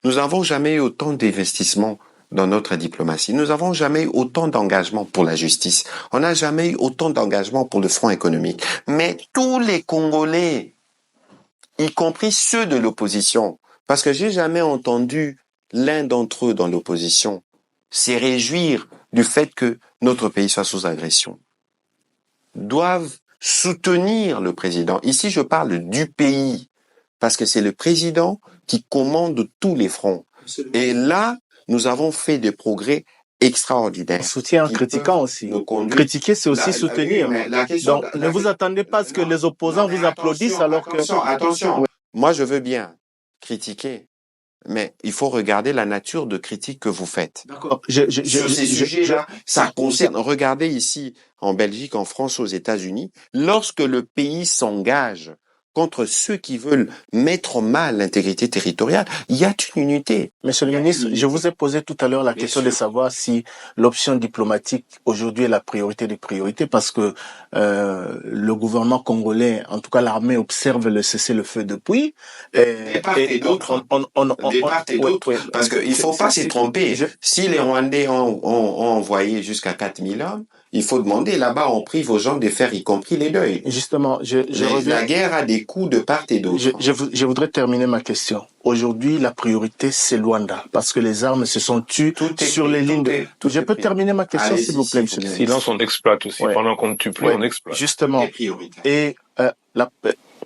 B: Nous n'avons jamais eu autant d'investissements dans notre diplomatie. Nous n'avons jamais eu autant d'engagement pour la justice. On n'a jamais eu autant d'engagement pour le front économique. Mais tous les Congolais, y compris ceux de l'opposition, parce que j'ai jamais entendu l'un d'entre eux dans l'opposition se réjouir du fait que notre pays soit sous agression, doivent soutenir le président. Ici, je parle du pays, parce que c'est le président qui commande tous les fronts. Et là, nous avons fait des progrès extraordinaires.
D: Soutien en critiquant aussi. Critiquer, c'est aussi soutenir. Donc, ne vous attendez pas à ce que les opposants vous applaudissent alors que...
B: Attention. Moi, je veux bien critiquer, mais il faut regarder la nature de critique que vous faites.
D: D'accord.
B: Sur ces sujets-là, ça concerne. Regardez ici, en Belgique, en France, aux États-Unis, lorsque le pays s'engage contre ceux qui veulent mettre mal l'intégrité territoriale, il y a une unité.
D: Monsieur le ministre, je vous ai posé tout à l'heure la question de savoir si l'option diplomatique aujourd'hui est la priorité des priorités, parce que le gouvernement congolais, en tout cas l'armée, observe le cessez-le-feu depuis.
B: Des part et d'autre. Des part et d'autre. Parce qu'il ne faut pas se tromper. Si les Rwandais ont envoyé jusqu'à 4000 hommes, il faut demander, là-bas, on prive aux gens de faire y compris les deuils.
D: Justement, je reviens.
B: La guerre a des coûts de part et d'autre.
D: Je voudrais terminer ma question. Aujourd'hui, la priorité, c'est Luanda, parce que les armes se sont tues sur les lignes de... Je peux terminer ma question, s'il vous plaît, monsieur le ministre.
A: Silence, on exploite aussi.
D: Ouais.
A: Pendant qu'on ne tue plus, on exploite.
D: Justement. Et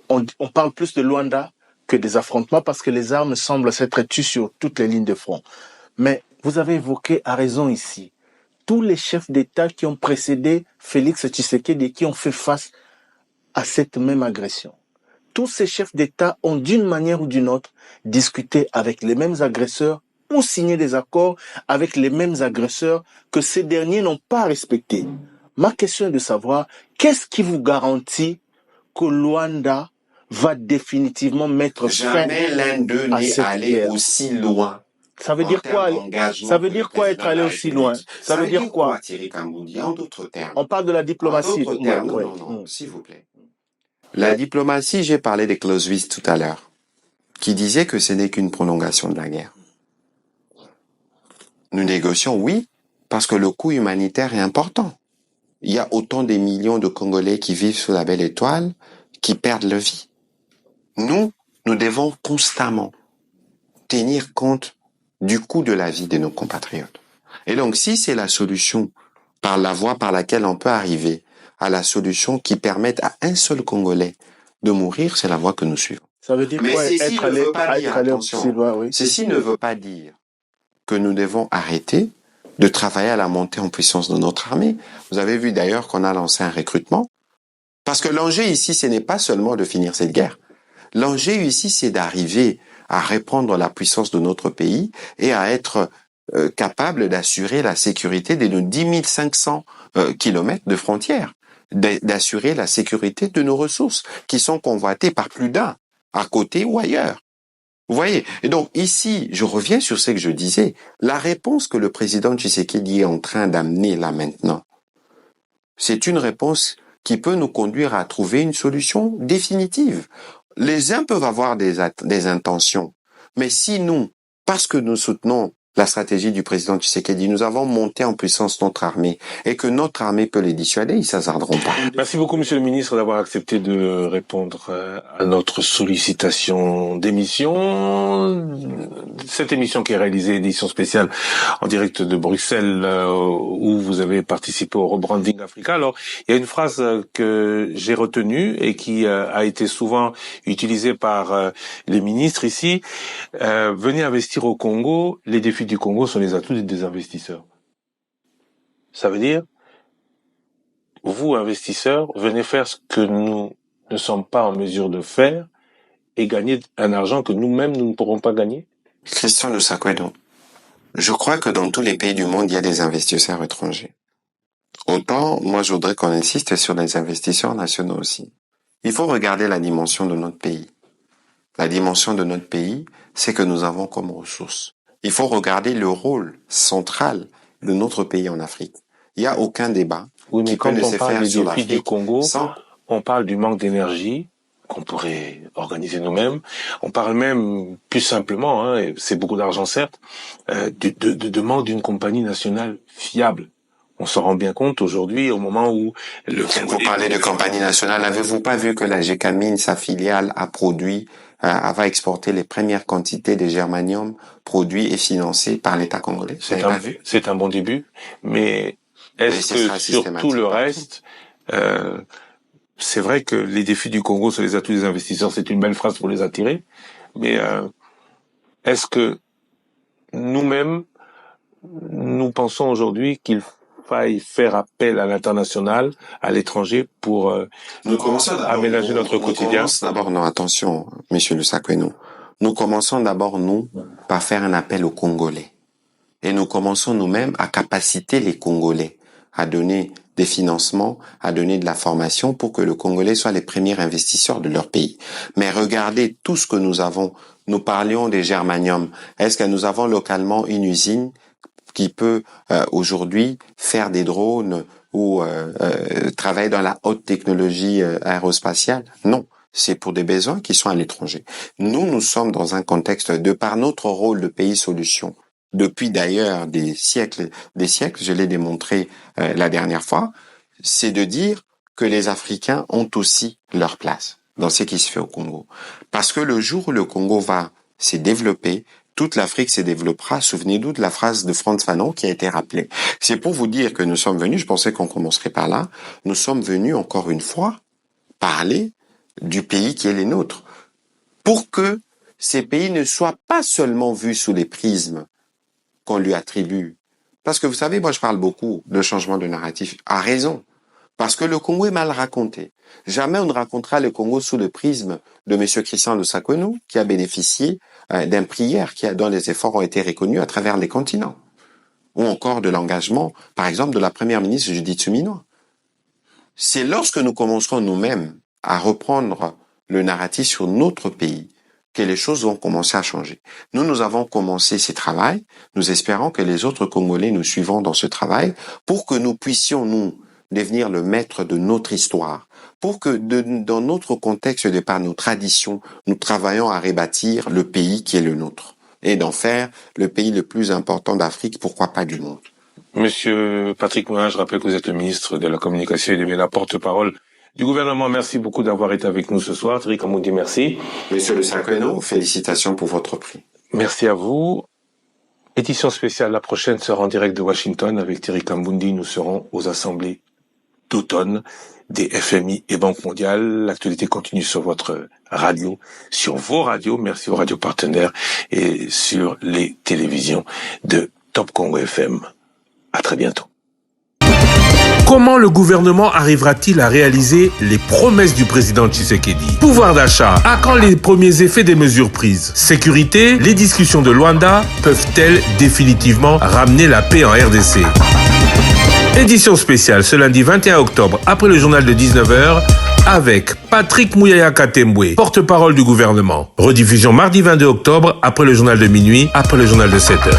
D: on parle plus de Luanda que des affrontements, parce que les armes semblent s'être tues sur toutes les lignes de front. Mais vous avez évoqué à raison ici tous les chefs d'État qui ont précédé Félix Tshisekedi et qui ont fait face à cette même agression. Tous ces chefs d'État ont d'une manière ou d'une autre discuté avec les mêmes agresseurs ou signé des accords avec les mêmes agresseurs que ces derniers n'ont pas respectés. Ma question est de savoir, qu'est-ce qui vous garantit que Luanda va définitivement mettre fin à cette guerre?
B: Jamais l'un d'eux n'est allé aussi loin.
D: Ça veut dire quoi? Ça veut dire quoi être allé aussi loin? Ça veut dire quoi?
B: Thierry Kamboudi, en d'autres termes.
D: On parle de la diplomatie.
B: En d'autres termes, non, s'il vous plaît. La diplomatie, j'ai parlé des Clausewitz tout à l'heure, qui disait que ce n'est qu'une prolongation de la guerre. Nous négocions, oui, parce que le coût humanitaire est important. Il y a autant des millions de Congolais qui vivent sous la belle étoile, qui perdent leur vie. Nous devons constamment tenir compte du coût de la vie de nos compatriotes. Et donc, si c'est la solution, par la voie par laquelle on peut arriver à la solution qui permette à un seul Congolais de mourir, c'est la voie que nous suivons.
D: Ça veut dire
B: Mais
D: quoi,
B: ceci ne veut pas dire,
D: attention,
B: ceci ne veut pas dire que nous devons arrêter de travailler à la montée en puissance de notre armée. Vous avez vu d'ailleurs qu'on a lancé un recrutement. Parce que l'enjeu ici, ce n'est pas seulement de finir cette guerre. L'enjeu ici, c'est d'arriver à reprendre la puissance de notre pays et à être capable d'assurer la sécurité de nos 10 500 kilomètres de frontières, d'assurer la sécurité de nos ressources qui sont convoitées par plus d'un, à côté ou ailleurs. Vous voyez? Et donc ici, je reviens sur ce que je disais. La réponse que le président Tshisekedi est en train d'amener là maintenant, c'est une réponse qui peut nous conduire à trouver une solution définitive. Les uns peuvent avoir des intentions, mais si nous, parce que nous soutenons la stratégie du président Tshisekedi, nous avons monté en puissance notre armée et que notre armée peut les dissuader, ils ne s'hasarderont pas.
A: Merci beaucoup, Monsieur le Ministre, d'avoir accepté de répondre à notre sollicitation d'émission. Cette émission qui est réalisée, édition spéciale en direct de Bruxelles, où vous avez participé au rebranding Africa. Alors, il y a une phrase que j'ai retenue et qui a été souvent utilisée par les ministres ici. Venez investir au Congo, les défis du Congo sont les atouts des investisseurs. Ça veut dire, vous, investisseurs, venez faire ce que nous ne sommes pas en mesure de faire et gagner un argent que nous-mêmes, nous ne pourrons pas gagner?
B: Christian Lusakwedo, je crois que dans tous les pays du monde, il y a des investisseurs étrangers. Autant, moi, je voudrais qu'on insiste sur les investisseurs nationaux aussi. Il faut regarder la dimension de notre pays. La dimension de notre pays, c'est que nous avons comme ressources. Il faut regarder le rôle central de notre pays en Afrique. Il n'y a aucun débat qui peut se faire sur l'Afrique
A: du Congo, on parle du manque d'énergie qu'on pourrait organiser nous-mêmes. On parle même, plus simplement, et c'est beaucoup d'argent certes, de manque d'une compagnie nationale fiable. On s'en rend bien compte aujourd'hui, au moment où
B: Vous parlez de compagnie nationale. Avez-vous pas vu que la GECAMINE, sa filiale, va exporter les premières quantités de germanium produits et financés par l'État congolais?
A: C'est un bon début, mais est-ce que sur tout le reste, c'est vrai que les défis du Congo sont les atouts des investisseurs, c'est une belle phrase pour les attirer, mais est-ce que nous-mêmes, nous pensons aujourd'hui qu'il faille faire appel à l'international, à l'étranger, pour aménager notre quotidien?
B: Attention, Monsieur Lusakwedo. Nous commençons d'abord, nous, par faire un appel aux Congolais. Et nous commençons nous-mêmes à capaciter les Congolais à donner des financements, à donner de la formation pour que le Congolais soit les premiers investisseurs de leur pays. Mais regardez tout ce que nous avons. Nous parlions des germaniums. Est-ce que nous avons localement une usine qui peut aujourd'hui faire des drones ou travailler dans la haute technologie aérospatiale? Non. C'est pour des besoins qui sont à l'étranger. Nous sommes dans un contexte, de par notre rôle de pays solution, depuis d'ailleurs des siècles, je l'ai démontré la dernière fois, c'est de dire que les Africains ont aussi leur place dans ce qui se fait au Congo. Parce que le jour où le Congo va se développer, toute l'Afrique se développera. Souvenez-vous de la phrase de Frantz Fanon qui a été rappelée. C'est pour vous dire que nous sommes venus, je pensais qu'on commencerait par là, nous sommes venus encore une fois parler du pays qui est le nôtre, pour que ces pays ne soient pas seulement vus sous les prismes qu'on lui attribue. Parce que vous savez, moi je parle beaucoup de changement de narratif, à raison, parce que le Congo est mal raconté. Jamais on ne racontera le Congo sous le prisme de M. Christian Lusakonou, qui a bénéficié d'un prière dont les efforts ont été reconnus à travers les continents, ou encore de l'engagement, par exemple, de la première ministre Judith Suminwa. C'est lorsque nous commencerons nous-mêmes à reprendre le narratif sur notre pays que les choses vont commencer à changer. Nous avons commencé ce travail. Nous espérons que les autres Congolais nous suivront dans ce travail pour que nous puissions, nous, devenir le maître de notre histoire. Pour que, dans notre contexte, de par nos traditions, nous travaillons à rebâtir le pays qui est le nôtre. Et d'en faire le pays le plus important d'Afrique, pourquoi pas du monde.
A: Monsieur Patrick Mouin, je rappelle que vous êtes le ministre de la Communication et de la porte-parole du gouvernement. Merci beaucoup d'avoir été avec nous ce soir. Thierry Kambundi, merci.
B: Monsieur Lusakonou, félicitations pour votre prix.
A: Merci à vous. Édition spéciale, la prochaine sera en direct de Washington avec Thierry Kambundi. Nous serons aux assemblées d'automne des FMI et Banque mondiale. L'actualité continue sur votre radio, sur vos radios, merci aux radios partenaires, et sur les télévisions de Top Congo FM. À très bientôt. Comment le gouvernement arrivera-t-il à réaliser les promesses du président Tshisekedi? Pouvoir d'achat, à quand les premiers effets des mesures prises? Sécurité, les discussions de Luanda peuvent-elles définitivement ramener la paix en RDC? Édition spéciale ce lundi 21 octobre après le journal de 19h avec Patrick Mouyaya Katembwe, porte-parole du gouvernement. Rediffusion mardi 22 octobre après le journal de minuit, après le journal de 7h.